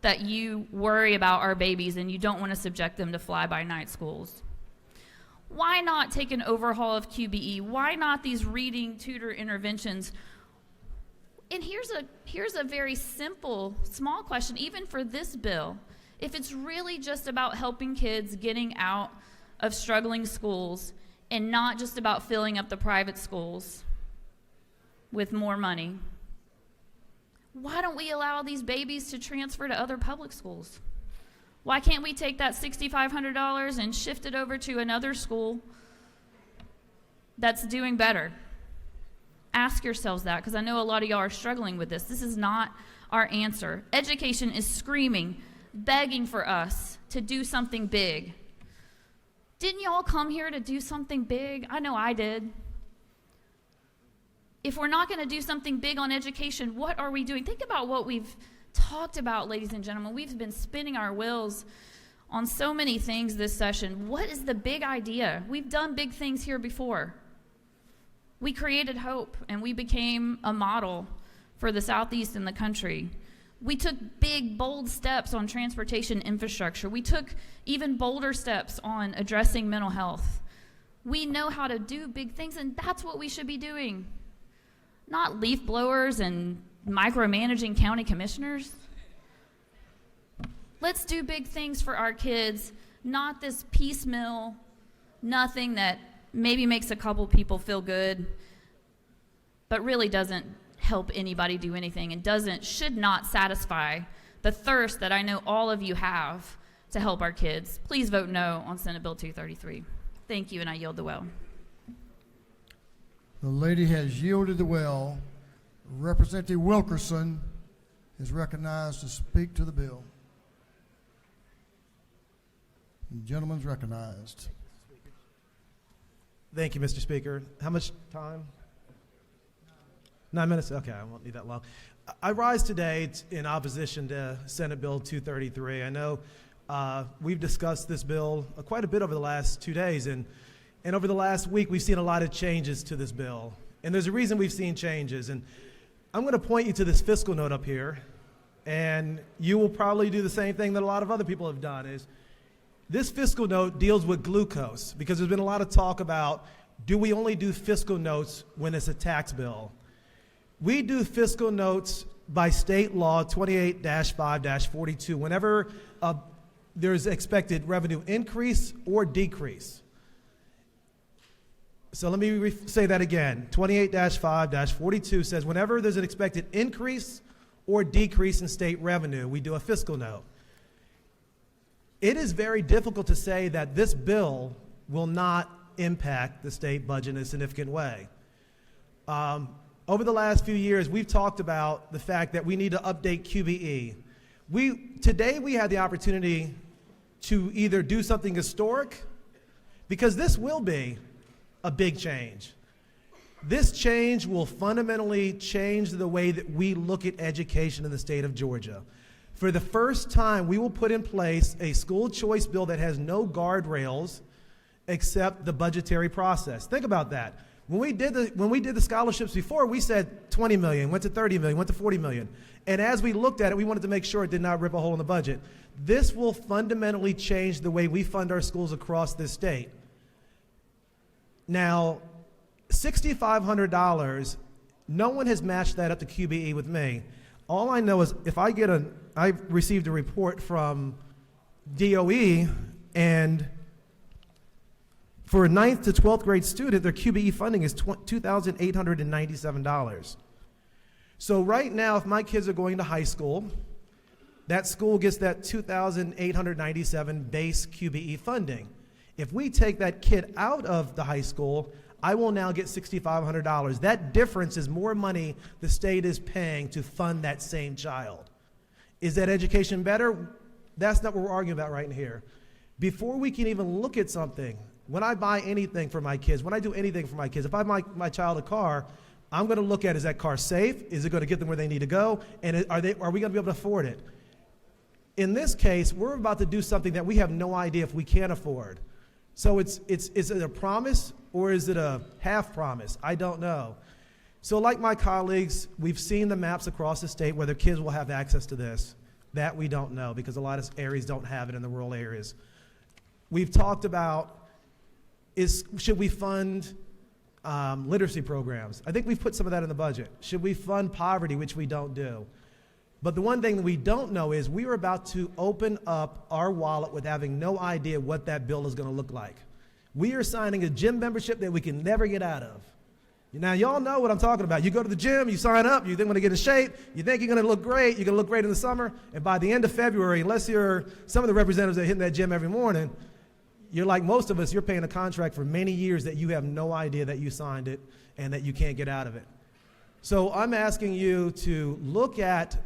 that you worry about our babies and you don't want to subject them to fly-by-night schools. Why not take an overhaul of QBE? Why not these reading tutor interventions? And here's a very simple, small question, even for this bill. If it's really just about helping kids getting out of struggling schools and not just about filling up the private schools with more money, why don't we allow these babies to transfer to other public schools? Why can't we take that $6,500 and shift it over to another school that's doing better? Ask yourselves that, because I know a lot of y'all are struggling with this. This is not our answer. Education is screaming, begging for us to do something big. Didn't y'all come here to do something big? I know I did. If we're not going to do something big on education, what are we doing? Think about what we've talked about, ladies and gentlemen. We've been spinning our wheels on so many things this session. What is the big idea? We've done big things here before. We created hope, and we became a model for the Southeast and the country. We took big, bold steps on transportation infrastructure. We took even bolder steps on addressing mental health. We know how to do big things, and that's what we should be doing. Not leaf blowers and micromanaging county commissioners. Let's do big things for our kids, not this piecemeal, nothing that maybe makes a couple people feel good, but really doesn't help anybody do anything and should not satisfy the thirst that I know all of you have to help our kids. Please vote no on Senate Bill 233. Thank you, and I yield the well. The lady has yielded the well. Representative Wilkerson is recognized to speak to the bill. The gentleman's recognized. Thank you, Mr. Speaker. How much time? 9 minutes? Okay, I won't need that long. I rise today in opposition to Senate Bill 233. I know we've discussed this bill quite a bit over the last 2 days, and over the last week we've seen a lot of changes to this bill. And there's a reason we've seen changes. And I'm going to point you to this fiscal note up here, and you will probably do the same thing that a lot of other people have done. Is this fiscal note deals with glucose, because there's been a lot of talk about, do we only do fiscal notes when it's a tax bill? We do fiscal notes by state law 28-5-42 whenever there's expected revenue increase or decrease. So let me say that again. 28-5-42 says whenever there's an expected increase or decrease in state revenue, we do a fiscal note. It is very difficult to say that this bill will not impact the state budget in a significant way. Over the last few years, we've talked about the fact that we need to update QBE. Today we had the opportunity to either do something historic, because this will be a big change. This change will fundamentally change the way that we look at education in the state of Georgia. For the first time, we will put in place a school choice bill that has no guardrails except the budgetary process. Think about that. When we did the scholarships before, we said 20 million, went to 30 million, went to 40 million. And as we looked at it, we wanted to make sure it did not rip a hole in the budget. This will fundamentally change the way we fund our schools across this state. Now, $6,500, no one has matched that up to QBE with me. All I know is if I received a report from DOE, and for a 9th to 12th grade student, their QBE funding is $2,897. So right now, if my kids are going to high school, that school gets that $2,897 base QBE funding. If we take that kid out of the high school, I will now get $6,500. That difference is more money the state is paying to fund that same child. Is that education better? That's not what we're arguing about right here. Before we can even look at something, when I buy anything for my kids, when I do anything for my kids, if I buy my child a car, I'm going to look at, is that car safe? Is it going to get them where they need to go? And are we going to be able to afford it? In this case, we're about to do something that we have no idea if we can afford. So is it a promise or is it a half promise? I don't know. So like my colleagues, we've seen the maps across the state whether kids will have access to this. That we don't know, because a lot of areas don't have it in the rural areas. We've talked about, should we fund literacy programs? I think we've put some of that in the budget. Should we fund poverty, which we don't do? But the one thing that we don't know is we are about to open up our wallet with having no idea what that bill is going to look like. We are signing a gym membership that we can never get out of. Now, y'all know what I'm talking about. You go to the gym, you sign up, you think want to get in shape, you think you're going to look great, you're going to look great in the summer, and by the end of February, unless you're some of the representatives that are hitting that gym every morning, you're like most of us, you're paying a contract for many years that you have no idea that you signed it and that you can't get out of it. So I'm asking you to look at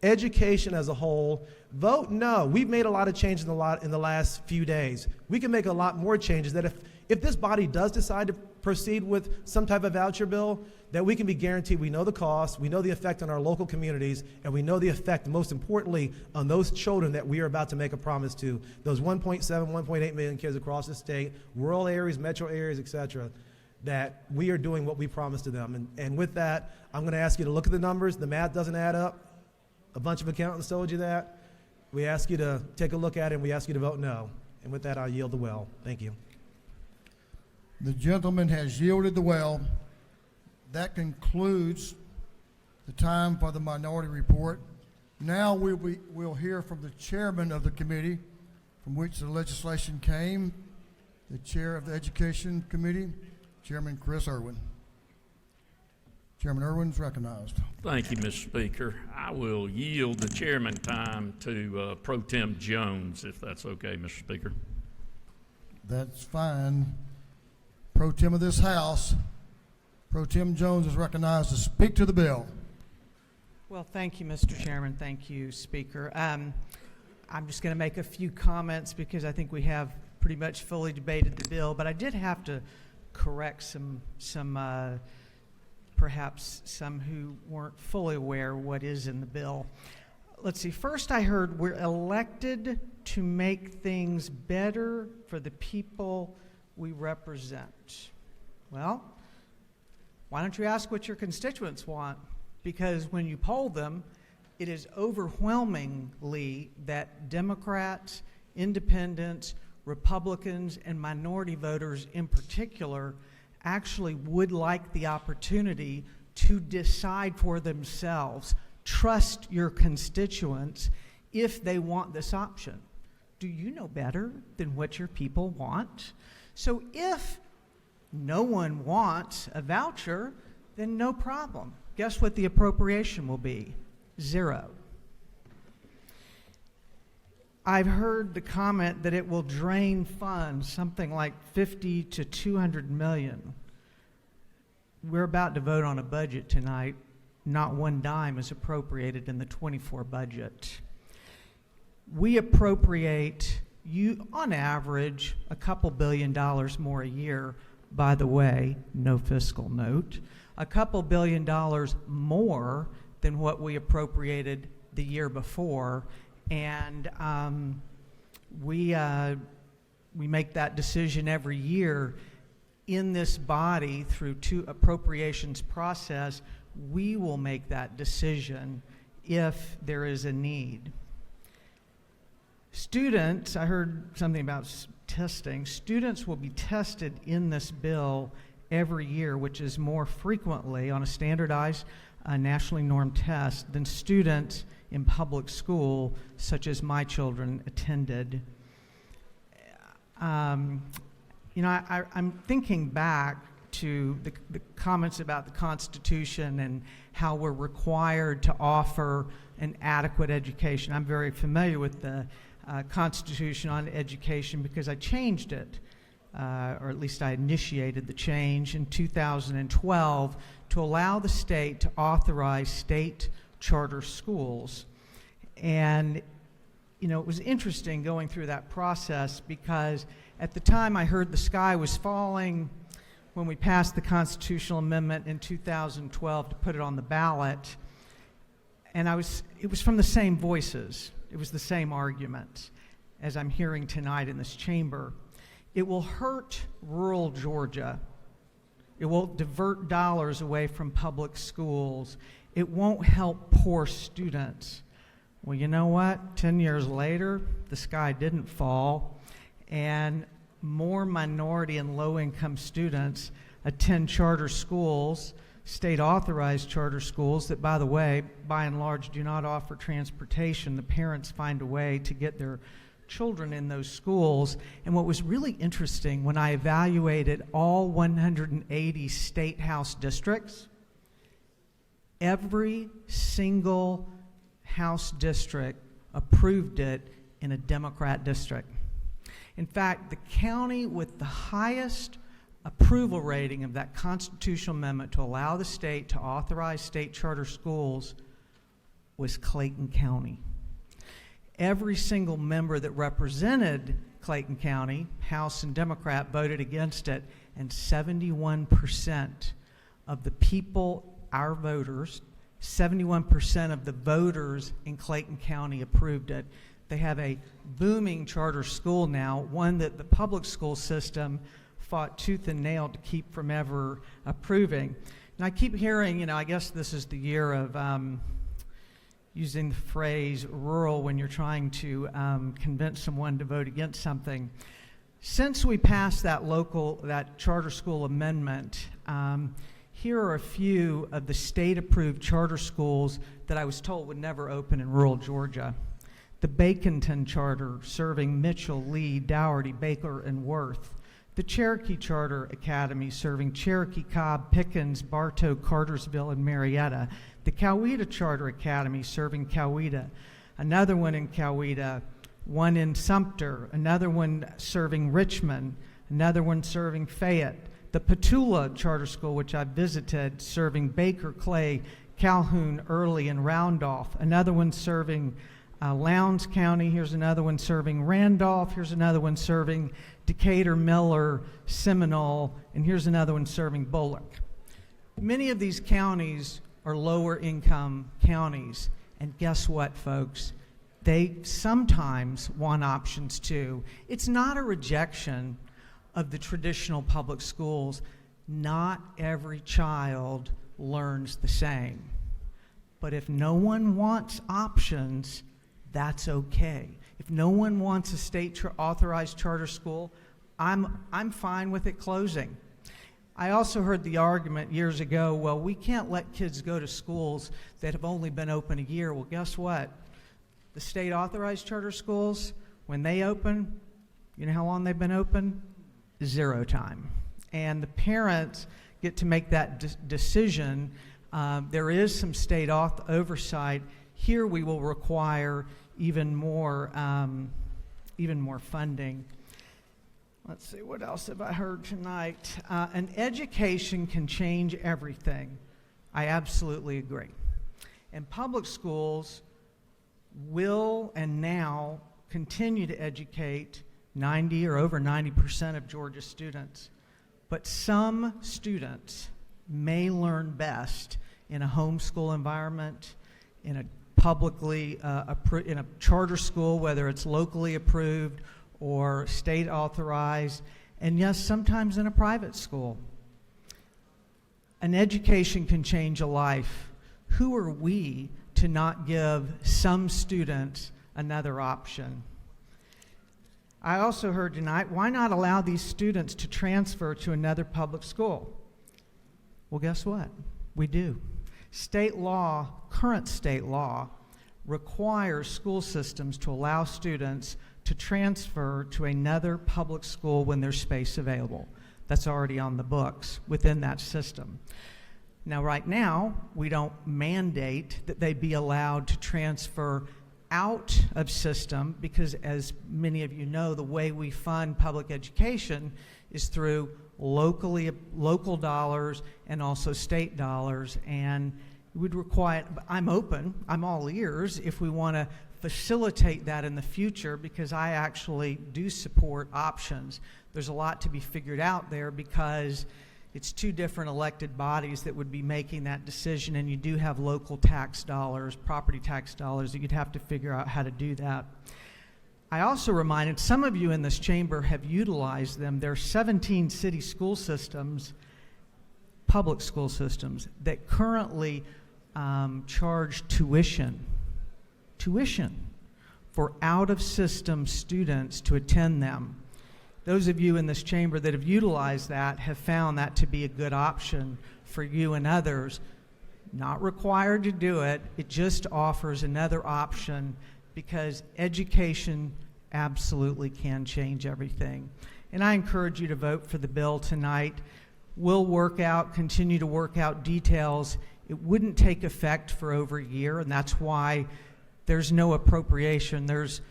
education as a whole. Vote no. We've made a lot of changes in the last few days. We can make a lot more changes that if this body does decide to proceed with some type of voucher bill, that we can be guaranteed we know the cost, we know the effect on our local communities, and we know the effect, most importantly, on those children that we are about to make a promise to, those 1.7, 1.8 million kids across the state, rural areas, metro areas, et cetera, that we are doing what we promised to them. And with that, I'm going to ask you to look at the numbers. The math doesn't add up. A bunch of accountants told you that. We ask you to take a look at it, and we ask you to vote no. And with that, I'll yield the well. Thank you. The gentleman has yielded the well. That concludes the time for the minority report. Now we'll hear from the chairman of the committee from which the legislation came, the chair of the Education Committee, Chairman Chris Irwin. Chairman Irwin's recognized. Thank you, Mr. Speaker. I will yield the chairman time to Pro Tem Jones, if that's okay, Mr. Speaker. That's fine. Pro Tem of this House, Pro Tem Jones is recognized to speak to the bill. Well, thank you, Mr. Chairman. Thank you, Speaker. I'm just going to make a few comments because I think we have pretty much fully debated the bill, but I did have to correct some perhaps some who weren't fully aware what is in the bill. Let's see. First, I heard we're elected to make things better for the people we represent. Well, why don't you ask what your constituents want? Because when you poll them, it is overwhelmingly that Democrats, independents, Republicans, and minority voters in particular actually would like the opportunity to decide for themselves. Trust your constituents if they want this option. Do you know better than what your people want? So if no one wants a voucher, then no problem. Guess what the appropriation will be? 0. I've heard the comment that it will drain funds, something like 50 to 200 million. We're about to vote on a budget tonight. Not one dime is appropriated in the 24 budget. We appropriate, on average, a couple $1 billion more a year. By the way, no fiscal note. A couple $1 billion more than what we appropriated the year before. And we make that decision every year in this body through 2 appropriations process. We will make that decision if there is a need. Students, I heard something about testing. Students will be tested in this bill every year, which is more frequently on a standardized, nationally normed test than students in public school, such as my children attended. I'm thinking back to the comments about the Constitution and how we're required to offer an adequate education. I'm very familiar with the Constitution on education because I changed it, or at least I initiated the change in 2012 to allow the state to authorize state charter schools. And it was interesting going through that process because at the time I heard the sky was falling when we passed the constitutional amendment in 2012 to put it on the ballot. And it was from the same voices. It was the same argument as I'm hearing tonight in this chamber. It will hurt rural Georgia. It will divert dollars away from public schools. It won't help poor students. Well, you know what? 10 years later, the sky didn't fall, and more minority and low-income students attend charter schools, state-authorized charter schools that, by the way, by and large, do not offer transportation. The parents find a way to get their children in those schools. And what was really interesting when I evaluated all 180 state house districts, every single house district approved it in a Democrat district. In fact, the county with the highest approval rating of that constitutional amendment to allow the state to authorize state charter schools was Clayton County. Every single member that represented Clayton County, House and Democrat voted against it, and 71% of the people, our voters, 71% of the voters in Clayton County approved it. They have a booming charter school now, one that the public school system fought tooth and nail to keep from ever approving. And I keep hearing, I guess this is the year of using the phrase rural when you're trying to convince someone to vote against something. Since we passed that charter school amendment, here are a few of the state-approved charter schools that I was told would never open in rural Georgia. The Baconton Charter, serving Mitchell, Lee, Dougherty, Baker, and Worth. The Cherokee Charter Academy, serving Cherokee, Cobb, Pickens, Bartow, Cartersville, and Marietta. The Coweta Charter Academy, serving Coweta. Another one in Coweta, one in Sumter, another one serving Richmond, another one serving Fayette. The Petula Charter School, which I visited, serving Baker, Clay, Calhoun, Early, and Roundolph. Another one serving Lowndes County. Here's another one serving Randolph. Here's another one serving Decatur, Miller, Seminole, and here's another one serving Bullock. Many of these counties are lower income counties, and guess what, folks? They sometimes want options too. It's not a rejection of the traditional public schools. Not every child learns the same. But if no one wants options, that's okay. If no one wants a state authorized charter school, I'm fine with it closing. I also heard the argument years ago, well, we can't let kids go to schools that have only been open a year. Well, guess what? The state authorized charter schools, when they open, you know how long they've been open? 0 time. And the parents get to make that decision. There is some state oversight. Here we will require even more funding. Let's see, what else have I heard tonight? An education can change everything. I absolutely agree. And public schools will and now continue to educate 90 or over 90% of Georgia students. But some students may learn best in a homeschool environment, in a publicly, in a charter school, whether it's locally approved or state authorized, and yes, sometimes in a private school. An education can change a life. Who are we to not give some students another option? I also heard tonight, why not allow these students to transfer to another public school? Well, guess what? We do. State law, current state law, requires school systems to allow students to transfer to another public school when there's space available. That's already on the books within that system. Now, right now, we don't mandate that they be allowed to transfer out of system because, as many of you know, the way we fund public education is through local dollars and also state dollars, and it would require, I'm open, I'm all ears if we want to facilitate that in the future, because I actually do support options. There's a lot to be figured out there because it's 2 different elected bodies that would be making that decision, and you do have local tax dollars, property tax dollars, that you'd have to figure out how to do that. I also reminded, some of you in this chamber have utilized them. There are 17 city school systems, public school systems, that currently charge tuition for out-of-system students to attend them. Those of you in this chamber that have utilized that have found that to be a good option for you and others. Not required to do it, it just offers another option, because education absolutely can change everything. And I encourage you to vote for the bill tonight. We'll continue to work out details. It wouldn't take effect for over a year, and that's why there's no appropriation, there's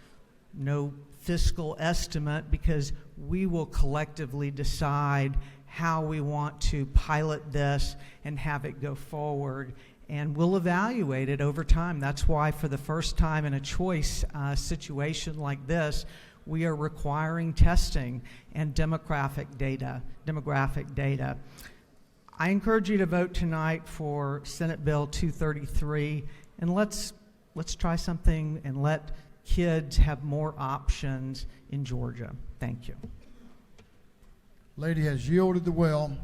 no fiscal estimate, because we will collectively decide how we want to pilot this and have it go forward, and we'll evaluate it over time. That's why, for the first time in a choice situation like this, we are requiring testing and demographic data. I encourage you to vote tonight for Senate Bill 233, and let's try something and let kids have more options in Georgia. Thank you. Lady has yielded the well.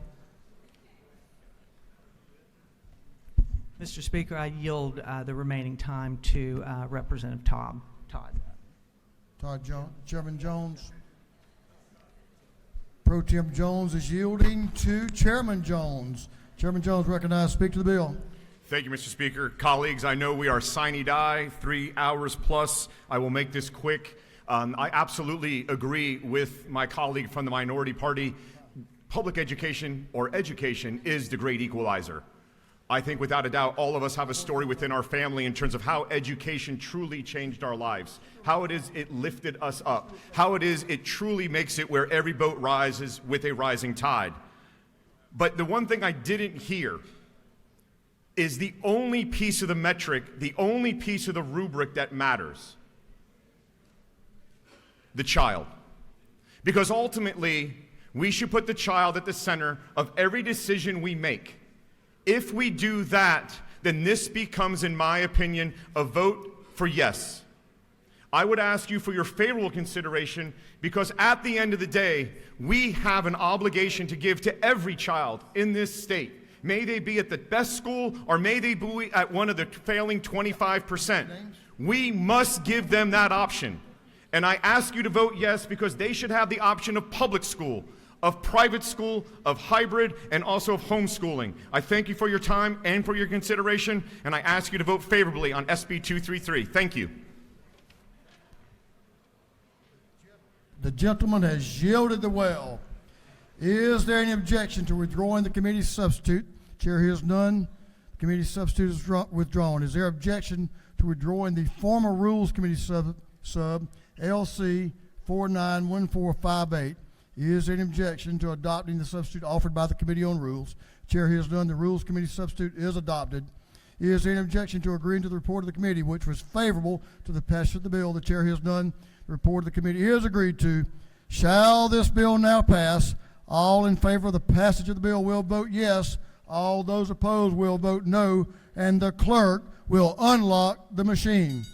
Mr. Speaker, I yield the remaining time to Representative Todd. Chairman Jones. Pro Tem Jones is yielding to Chairman Jones. Chairman Jones recognized to speak to the bill. Thank you, Mr. Speaker. Colleagues, I know we are sine die, 3 hours plus. I will make this quick. I absolutely agree with my colleague from the minority party. Public education, or education, is the great equalizer. I think without a doubt, all of us have a story within our family in terms of how education truly changed our lives, how it is it lifted us up, how it is it truly makes it where every boat rises with a rising tide. But the one thing I didn't hear is the only piece of the metric, the only piece of the rubric that matters: the child. Because ultimately, we should put the child at the center of every decision we make. If we do that, then this becomes, in my opinion, a vote for yes. I would ask you for your favorable consideration, because at the end of the day, we have an obligation to give to every child in this state. May they be at the best school, or may they be at one of the failing 25%. We must give them that option. And I ask you to vote yes, because they should have the option of public school, of private school, of hybrid, and also of homeschooling. I thank you for your time and for your consideration, and I ask you to vote favorably on SB 233. Thank you. The gentleman has yielded the well. Is there any objection to withdrawing the committee substitute? Chair hears none. The committee substitute is withdrawn. Is there objection to withdrawing the former Rules Committee sub LC 491458? Is there any objection to adopting the substitute offered by the Committee on Rules? Chair hears none. The Rules Committee substitute is adopted. Is there any objection to agreeing to the report of the committee, which was favorable to the passage of the bill? The chair hears none. The report of the committee is agreed to. Shall this bill now pass? All in favor of the passage of the bill will vote yes. All those opposed will vote no. And the clerk will unlock the machine.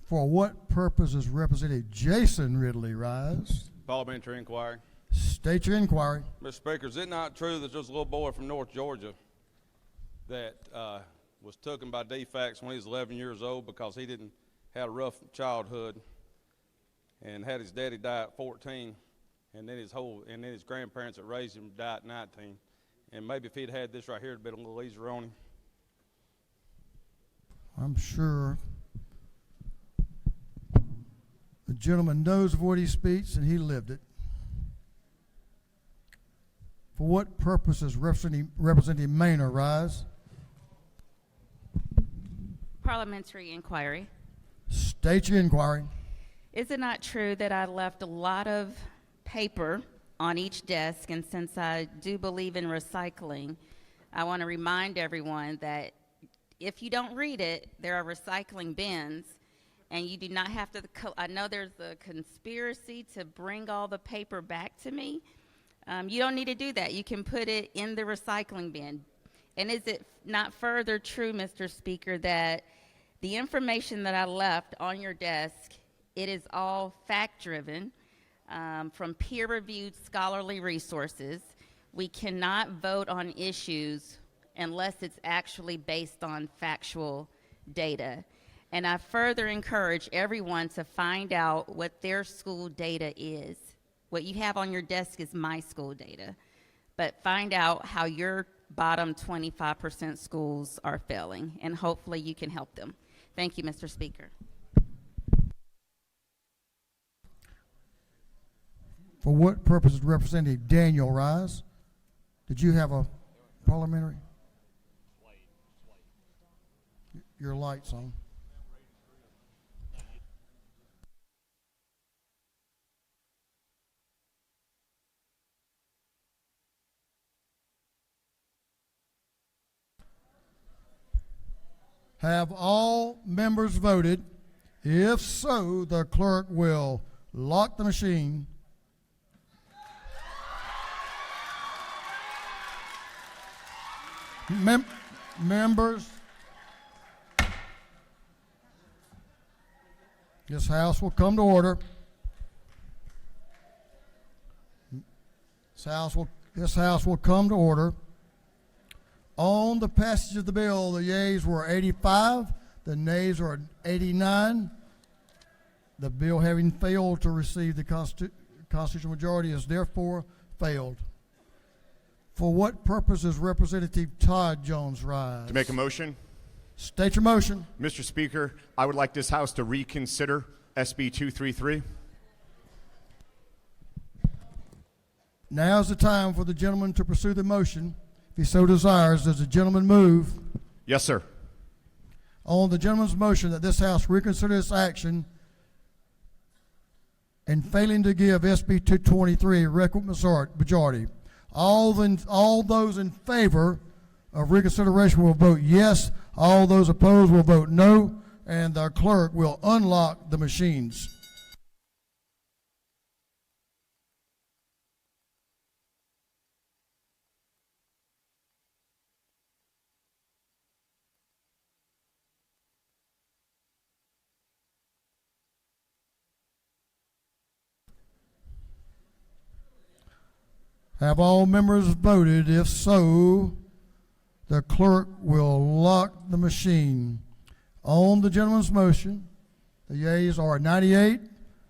For what purpose does Representative Jason Ridley rise? Parliamentary inquiry. State your inquiry. Mr. Speaker, is it not true that there's a little boy from North Georgia that was taken by defects when he was 11 years old because he didn't had a rough childhood and had his daddy die at 14, and then his grandparents that raised him died at 19, and maybe if he'd had this right here, it'd been a little easier on him. I'm sure the gentleman knows of what he speaks, and he lived it. For what purpose does Representative Maynard rise? Parliamentary inquiry. State your inquiry. Is it not true that I left a lot of paper on each desk, and since I do believe in recycling, I want to remind everyone that if you don't read it, there are recycling bins, and you do not have to, I know there's a conspiracy to bring all the paper back to me. You don't need to do that. You can put it in the recycling bin. And is it not further true, Mr. Speaker, that the information that I left on your desk, it is all fact-driven from peer-reviewed scholarly resources. We cannot vote on issues unless it's actually based on factual data. And I further encourage everyone to find out what their school data is. What you have on your desk is my school data. But find out how your bottom 25% schools are failing, and hopefully you can help them. Thank you, Mr. Speaker. For what purpose is Representative Daniel rise? Did you have a parliamentary? Your light's on. Have all members voted? If so, the clerk will lock the machine. Members, this House will come to order. This House will come to order. On the passage of the bill, the yeas were 85, the nays were 89. The bill, having failed to receive the constitutional majority, is therefore failed. For what purpose is Representative Todd Jones rise? To make a motion? State your motion. Mr. Speaker, I would like this House to reconsider SB 233. Now's the time for the gentleman to pursue the motion. If he so desires, does the gentleman move? Yes, sir. On the gentleman's motion that this House reconsider its action and failing to give SB 223 a requisite majority, all those in favor of reconsideration will vote yes. All those opposed will vote no, and the clerk will unlock the machines. Have all members voted? If so, the clerk will lock the machine. On the gentleman's motion, the yeas are 98,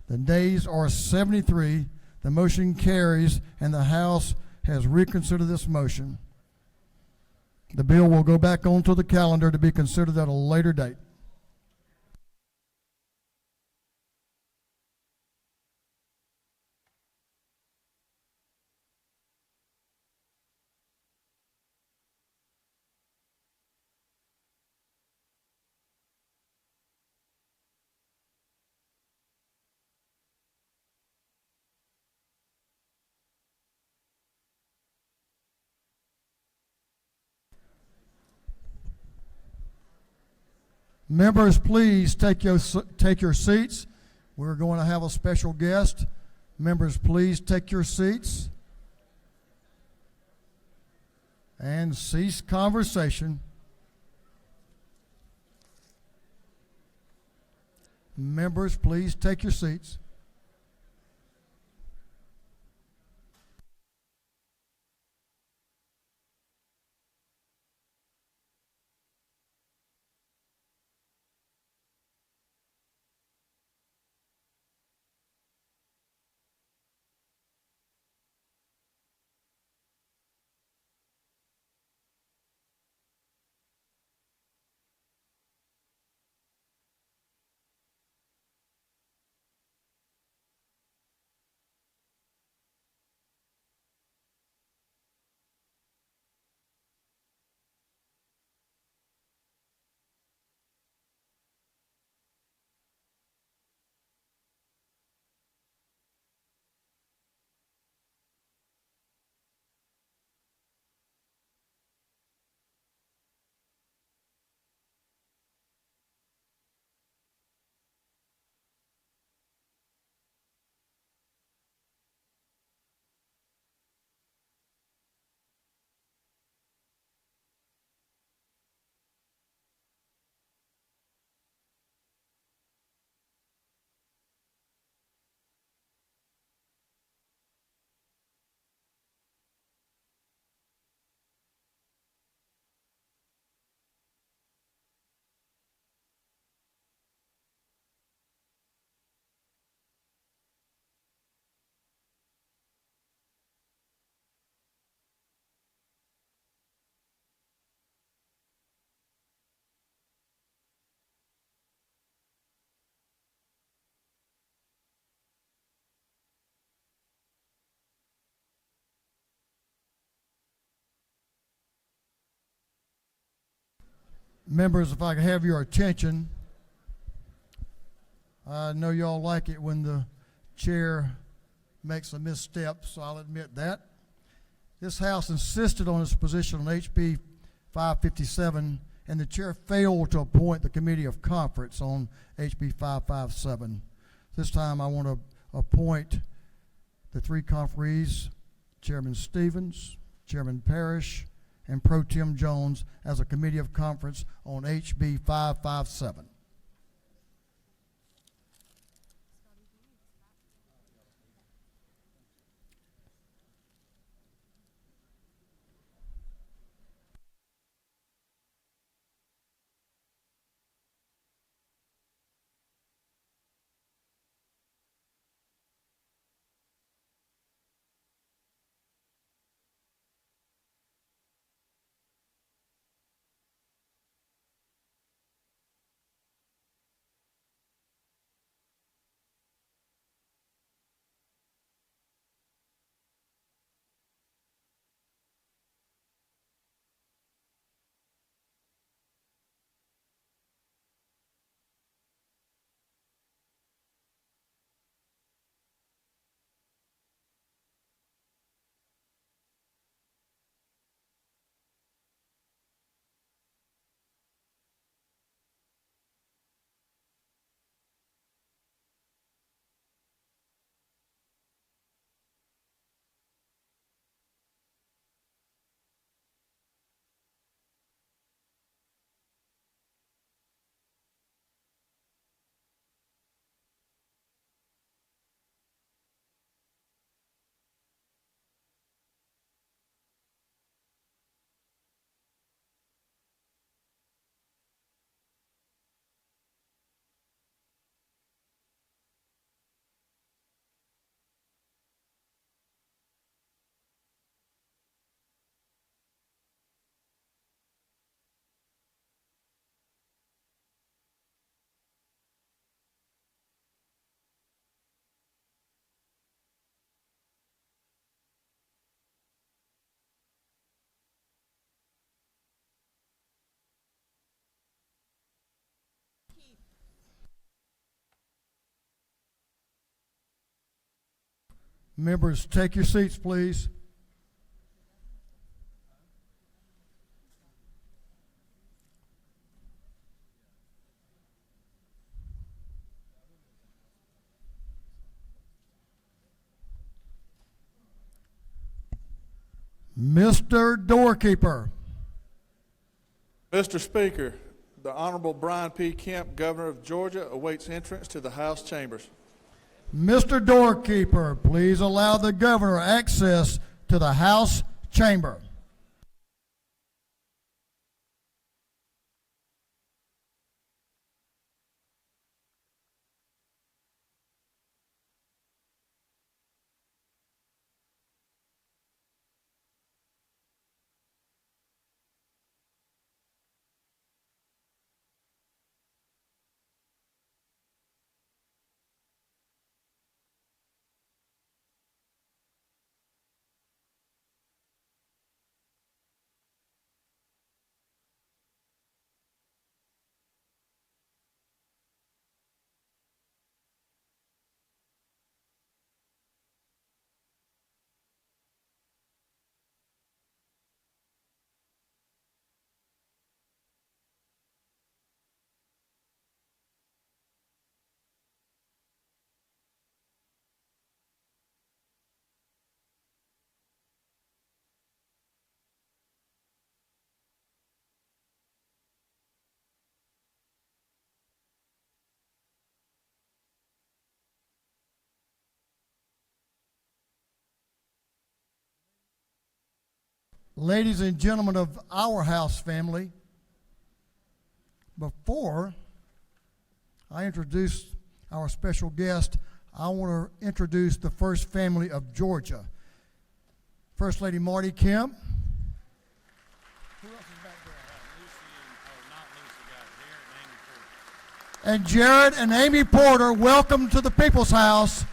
the nays are 73. The motion carries, and the House has reconsidered this motion. The bill will go back onto the calendar to be considered at a later date. Members, please take your seats. We're going to have a special guest. Members, please take your seats and cease conversation. Members, please take your seats. Members, if I could have your attention. I know y'all like it when the chair makes a misstep, so I'll admit that. This House insisted on its position on HB 557, and the chair failed to appoint the Committee of Conference on HB 557. This time I want to appoint the three conferees, Chairman Stevens, Chairman Parrish, and Pro Tem Jones as a Committee of Conference on HB 557. Members, take your seats, please. Mr. Doorkeeper. Mr. Speaker, the Honorable Brian P. Kemp, Governor of Georgia, awaits entrance to the House chambers. Mr. Doorkeeper, please allow the governor access to the House chamber. Ladies and gentlemen of our House family, before I introduce our special guest, I want to introduce the first family of Georgia. First Lady Marty Kemp. Who else is back there? And Jared and Amy Porter, welcome to the People's House.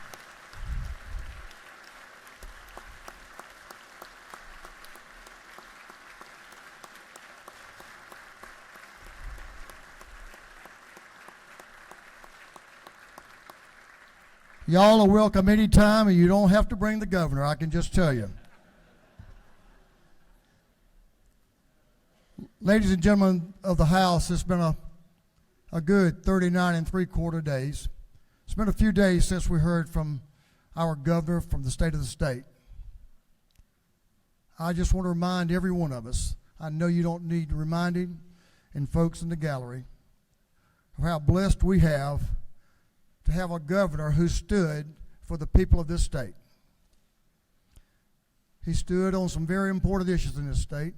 Y'all are welcome anytime, and you don't have to bring the governor, I can just tell you. Ladies and gentlemen of the House, it's been a good 39 3/4 days. It's been a few days since we heard from our governor from the state of the state. I just want to remind every one of us, I know you don't need reminding, and folks in the gallery, of how blessed we have to have a governor who stood for the people of this state. He stood on some very important issues in this state.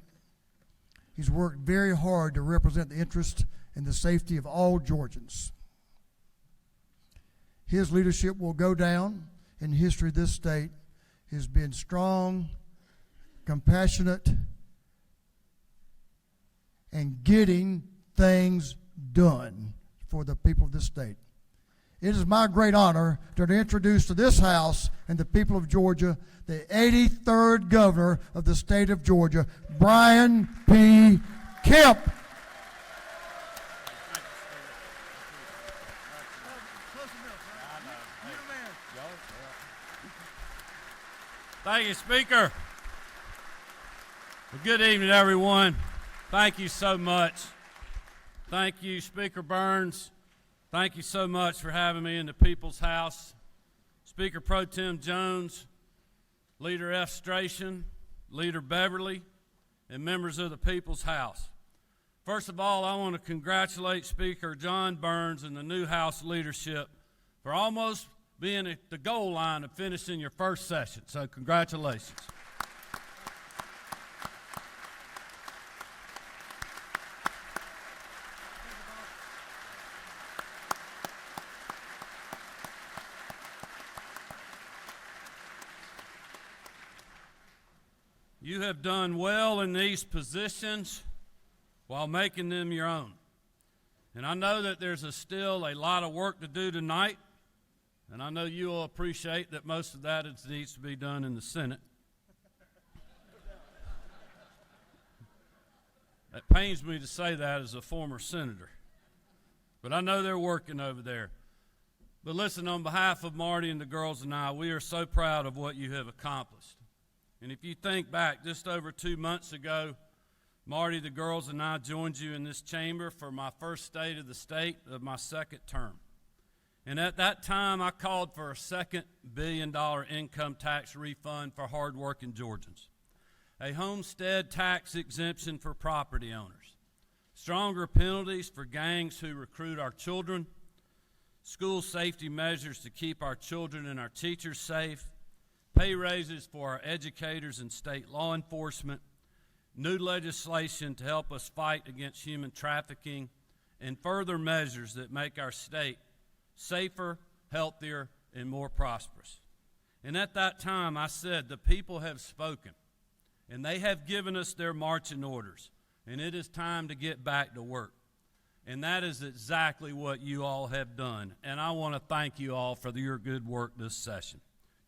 He's worked very hard to represent the interest and the safety of all Georgians. His leadership will go down in the history of this state. He's been strong, compassionate, and getting things done for the people of this state. It is my great honor to introduce to this House and the people of Georgia the 83rd governor of the state of Georgia, Brian P. Kemp. Thank you, Speaker. Well, good evening, everyone. Thank you so much. Thank you, Speaker Burns. Thank you so much for having me in the People's House. Speaker Pro Tem Jones, Leader F. Strachan, Leader Beverly, and members of the People's House. First of all, I want to congratulate Speaker John Burns and the new House leadership for almost being at the goal line of finishing your first session. So congratulations. You have done well in these positions while making them your own. And I know that there's still a lot of work to do tonight, and I know you will appreciate that most of that needs to be done in the Senate. It pains me to say that as a former senator, but I know they're working over there. But listen, on behalf of Marty and the girls and I, we are so proud of what you have accomplished. And if you think back, just over 2 months ago, Marty, the girls, and I joined you in this chamber for my first State of the State of my second term. And at that time, I called for a $2 billion income tax refund for hardworking Georgians, a homestead tax exemption for property owners, stronger penalties for gangs who recruit our children, school safety measures to keep our children and our teachers safe, pay raises for our educators and state law enforcement, new legislation to help us fight against human trafficking, and further measures that make our state safer, healthier, and more prosperous. And at that time, I said, the people have spoken, and they have given us their marching orders, and it is time to get back to work. And that is exactly what you all have done, and I want to thank you all for your good work this session.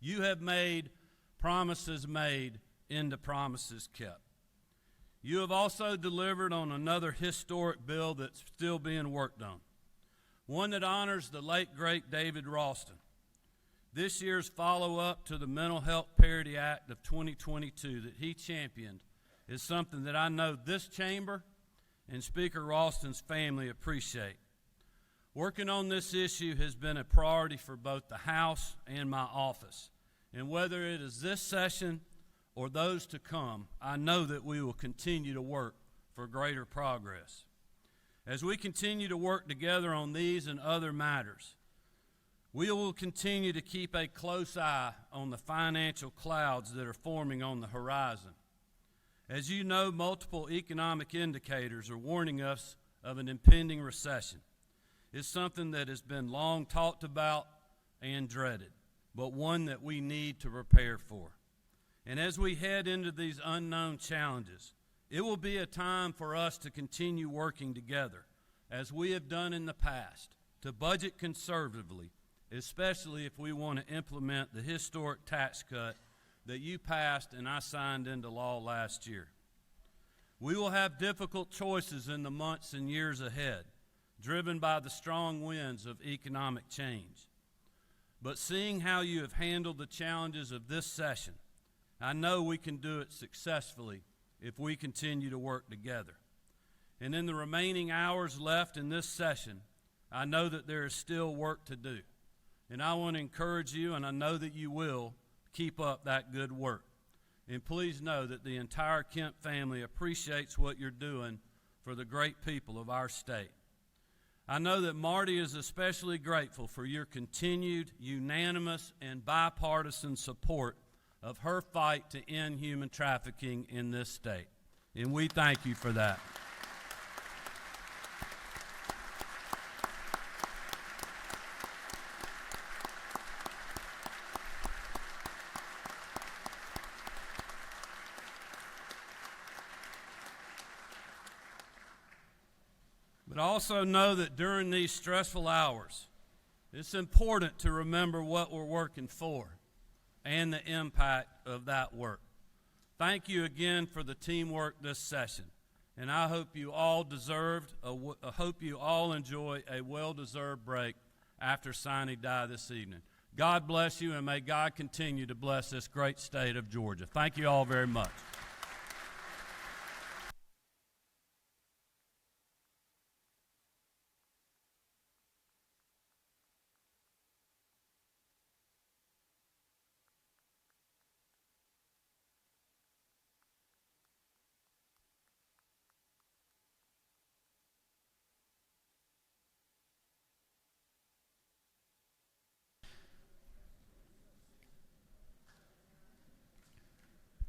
You have made promises made into promises kept. You have also delivered on another historic bill that's still being worked on, one that honors the late, great David Ralston. This year's follow-up to the Mental Health Parity Act of 2022 that he championed is something that I know this chamber and Speaker Ralston's family appreciate. Working on this issue has been a priority for both the House and my office. And whether it is this session or those to come, I know that we will continue to work for greater progress. As we continue to work together on these and other matters, we will continue to keep a close eye on the financial clouds that are forming on the horizon. As you know, multiple economic indicators are warning us of an impending recession. It's something that has been long talked about and dreaded, but one that we need to prepare for. And as we head into these unknown challenges, it will be a time for us to continue working together, as we have done in the past, to budget conservatively, especially if we want to implement the historic tax cut that you passed and I signed into law last year. We will have difficult choices in the months and years ahead, driven by the strong winds of economic change. but seeing how you have handled the challenges of this session, I know we can do it successfully if we continue to work together. And in the remaining hours left in this session, I know that there is still work to do. And I want to encourage you, and I know that you will, keep up that good work. And please know that the entire Kemp family appreciates what you're doing for the great people of our state. I know that Marty is especially grateful for your continued unanimous and bipartisan support of her fight to end human trafficking in this state. And we thank you for that. But also know that during these stressful hours, it's important to remember what we're working for and the impact of that work. Thank you again for the teamwork this session, and I hope you all enjoy a well-deserved break after sine die this evening. God bless you, and may God continue to bless this great state of Georgia. Thank you all very much.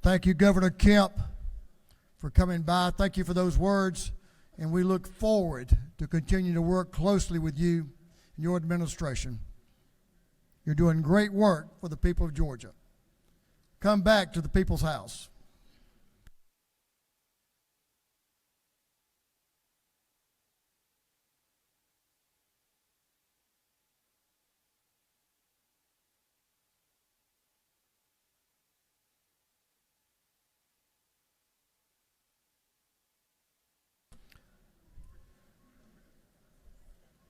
Thank you, Governor Kemp, for coming by. Thank you for those words, and we look forward to continue to work closely with you and your administration. You're doing great work for the people of Georgia. Come back to the People's House.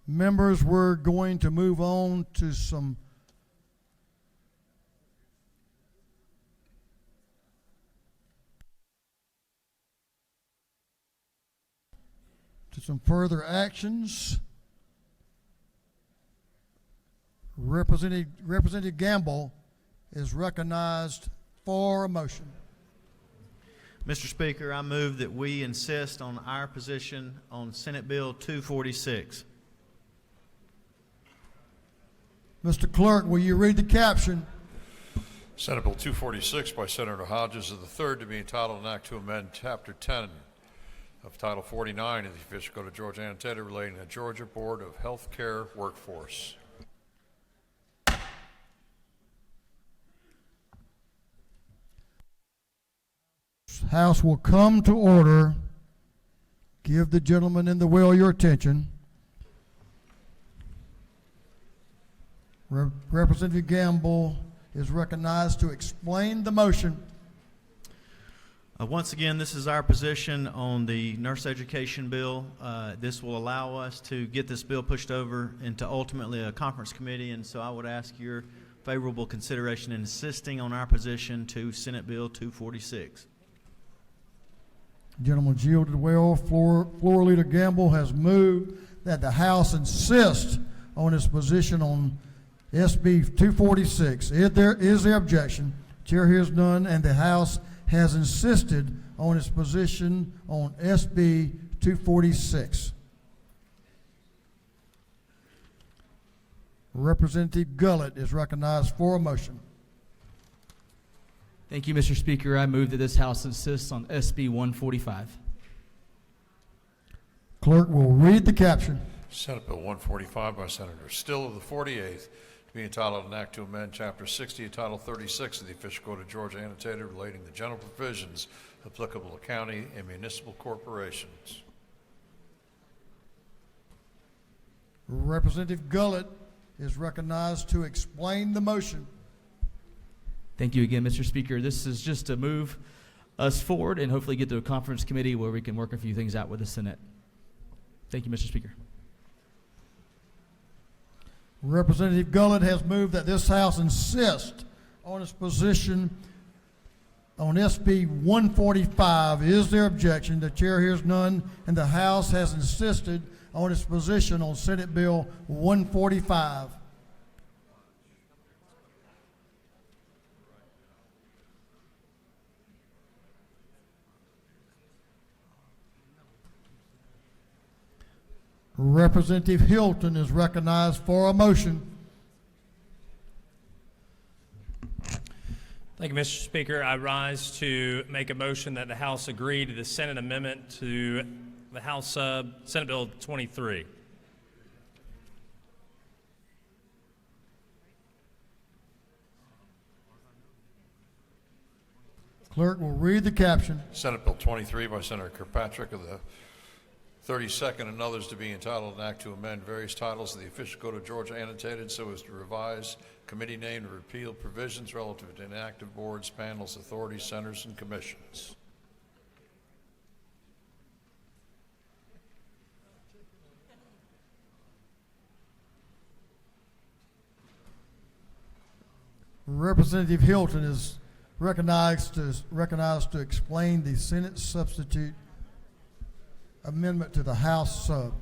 Members, we're going to move on to some further actions. Representative Gamble is recognized for a motion. Mr. Speaker, I move that we insist on our position on Senate Bill 246. Mr. Clerk, will you read the caption? Senate Bill 246 by Senator Hodges is the third to be entitled an act to amend Chapter 10 of Title 49 of the Official Code of Georgia annotated relating to the Georgia Board of Health Care Workforce. House will come to order. Give the gentleman in the wheel your attention. Representative Gamble is recognized to explain the motion. Once again, this is our position on the nurse education bill. This will allow us to get this bill pushed over into ultimately a conference committee, and so I would ask your favorable consideration in insisting on our position to Senate Bill 246. Gentleman yielded well. Floor Leader Gamble has moved that the House insist on its position on SB 246. Is there objection? Chair hears none, and the House has insisted on its position on SB 246. Representative Gullett is recognized for a motion. Thank you, Mr. Speaker. I move that this House insists on SB 145. Clerk will read the caption. Senate Bill 145 by Senator Still of the 48th to be entitled an act to amend Chapter 60 of Title 36 of the Official Code of Georgia annotated relating to general provisions applicable to county and municipal corporations. Representative Gullett is recognized to explain the motion. Thank you again, Mr. Speaker. This is just to move us forward and hopefully get to a conference committee where we can work a few things out with the Senate. Thank you, Mr. Speaker. Representative Gullett has moved that this House insist on its position on SB 145. Is there objection? The chair hears none, and the House has insisted on its position on Senate Bill 145. Representative Hilton is recognized for a motion. Thank you, Mr. Speaker. I rise to make a motion that the House agree to the Senate amendment to the House Senate Bill 23. Clerk will read the caption. Senate Bill 23 by Senator Kirkpatrick of the 32nd and others to be entitled an act to amend various titles of the official code of Georgia annotated so as to revise committee name and repeal provisions relative to inactive boards, panels, authorities, centers, and commissions. Representative Hilton is recognized to explain the Senate substitute amendment to the House sub.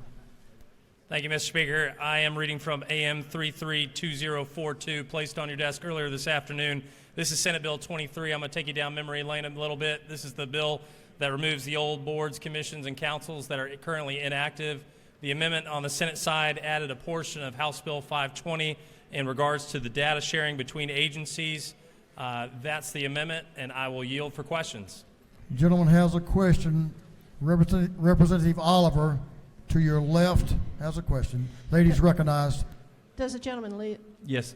Thank you, Mr. Speaker. I am reading from AM 332042, placed on your desk earlier this afternoon. This is Senate Bill 23. I'm going to take you down memory lane a little bit. This is the bill that removes the old boards, commissions, and councils that are currently inactive. The amendment on the Senate side added a portion of House Bill 520 in regards to the data sharing between agencies. That's the amendment, and I will yield for questions. The gentleman has a question. Representative Oliver, to your left, has a question. Ladies recognized. Does the gentleman leave? Yes,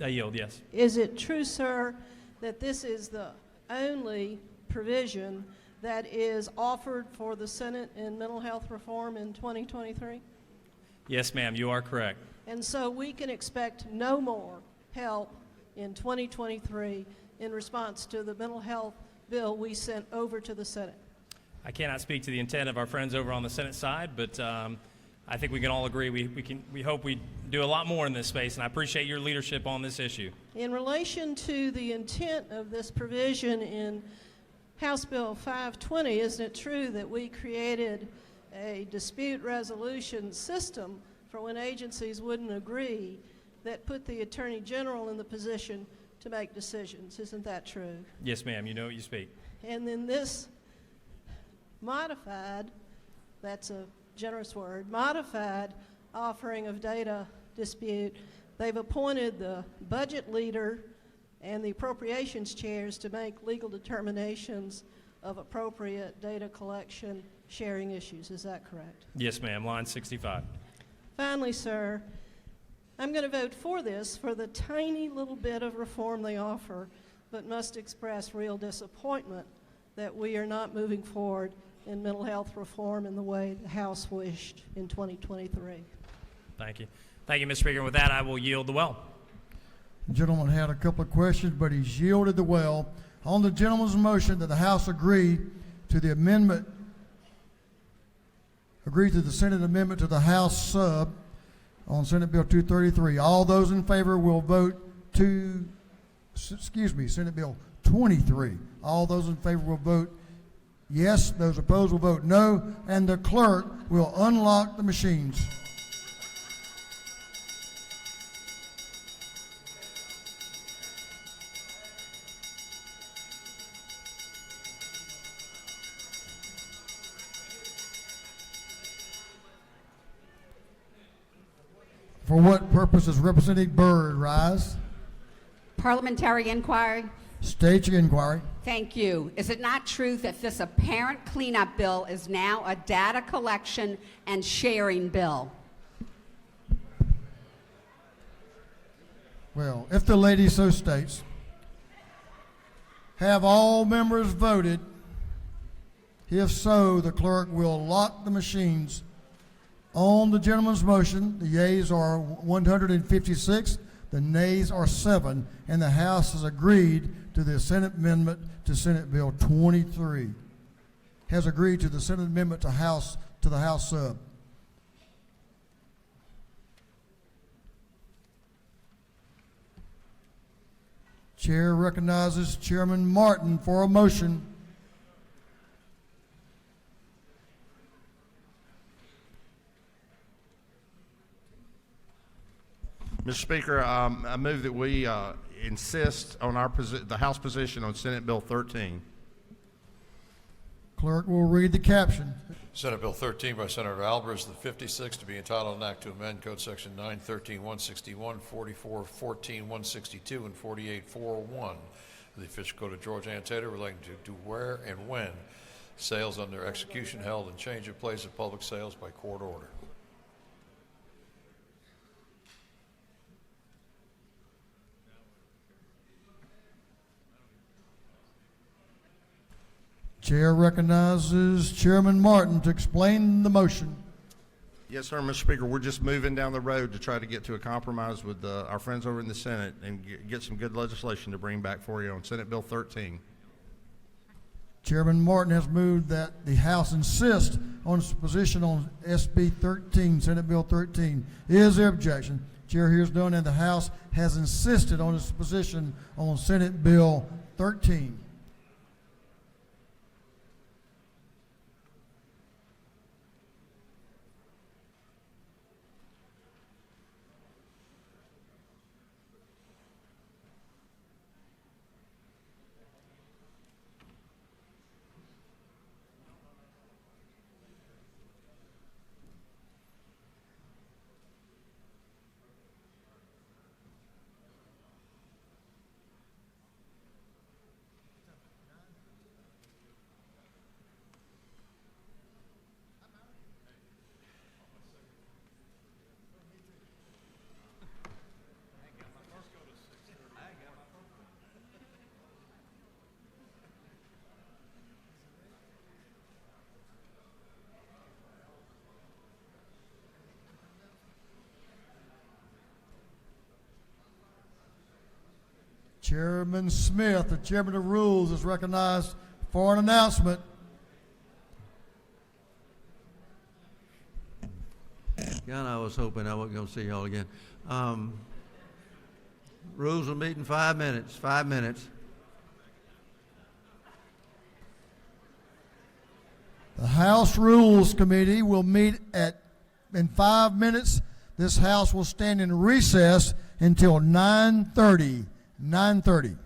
I yield, yes. Is it true, sir, that this is the only provision that is offered for the Senate in mental health reform in 2023? Yes, ma'am, you are correct. And so we can expect no more help in 2023 in response to the mental health bill we sent over to the Senate. I cannot speak to the intent of our friends over on the Senate side, but I think we can all agree we hope we do a lot more in this space, and I appreciate your leadership on this issue. In relation to the intent of this provision in House Bill 520, isn't it true that we created a dispute resolution system for when agencies wouldn't agree that put the Attorney General in the position to make decisions? Isn't that true? Yes, ma'am, you know what you speak. And then this modified, that's a generous word, modified offering of data dispute, they've appointed the budget leader and the appropriations chairs to make legal determinations of appropriate data collection sharing issues. Is that correct? Yes, ma'am, line 65. Finally, sir, I'm going to vote for this for the tiny little bit of reform they offer, but must express real disappointment that we are not moving forward in mental health reform in the way the House wished in 2023. Thank you. Thank you, Mr. Speaker. And with that, I will yield the well. The gentleman had a couple of questions, but he's yielded the well. On the gentleman's motion that the House agree to the amendment, agree to the Senate amendment to the House sub on Senate Bill 233. All those in favor will vote Senate Bill 23. All those in favor will vote yes. Those opposed will vote no. And the clerk will unlock the machines. For what purpose does Representative Byrd rise? Parliamentary inquiry. State your inquiry. Thank you. Is it not true that this apparent cleanup bill is now a data collection and sharing bill? Well, if the lady so states, have all members voted? If so, the clerk will lock the machines. On the gentleman's motion, the yeas are 156, the nays are 7, and the House has agreed to the Senate amendment to Senate Bill 23. Has agreed to the Senate amendment to the House sub. Chair recognizes Chairman Martin for a motion. Mr. Speaker, I move that we insist on the House position on Senate Bill 13. Clerk will read the caption. Senate Bill 13 by Senator Albers, the 56th, to be entitled an act to amend Code Section 913-161, 44-14-162, and 48-401 of the official code of Georgia Annotated relating to where and when sales under execution held and change of place of public sales by court order. Chair recognizes Chairman Martin to explain the motion. Yes, sir, Mr. Speaker. We're just moving down the road to try to get to a compromise with our friends over in the Senate and get some good legislation to bring back for you on Senate Bill 13. Chairman Martin has moved that the House insist on its position on SB 13, Senate Bill 13. Is there objection? Chair hears none, and the House has insisted on its position on Senate Bill 13. Chairman Smith, the chairman of rules, is recognized for an announcement. I was hoping I wasn't going to see y'all again. Rules will meet in 5 minutes. 5 minutes. The House Rules Committee will meet in 5 minutes. This House will stand in recess until 9:30. 9:30.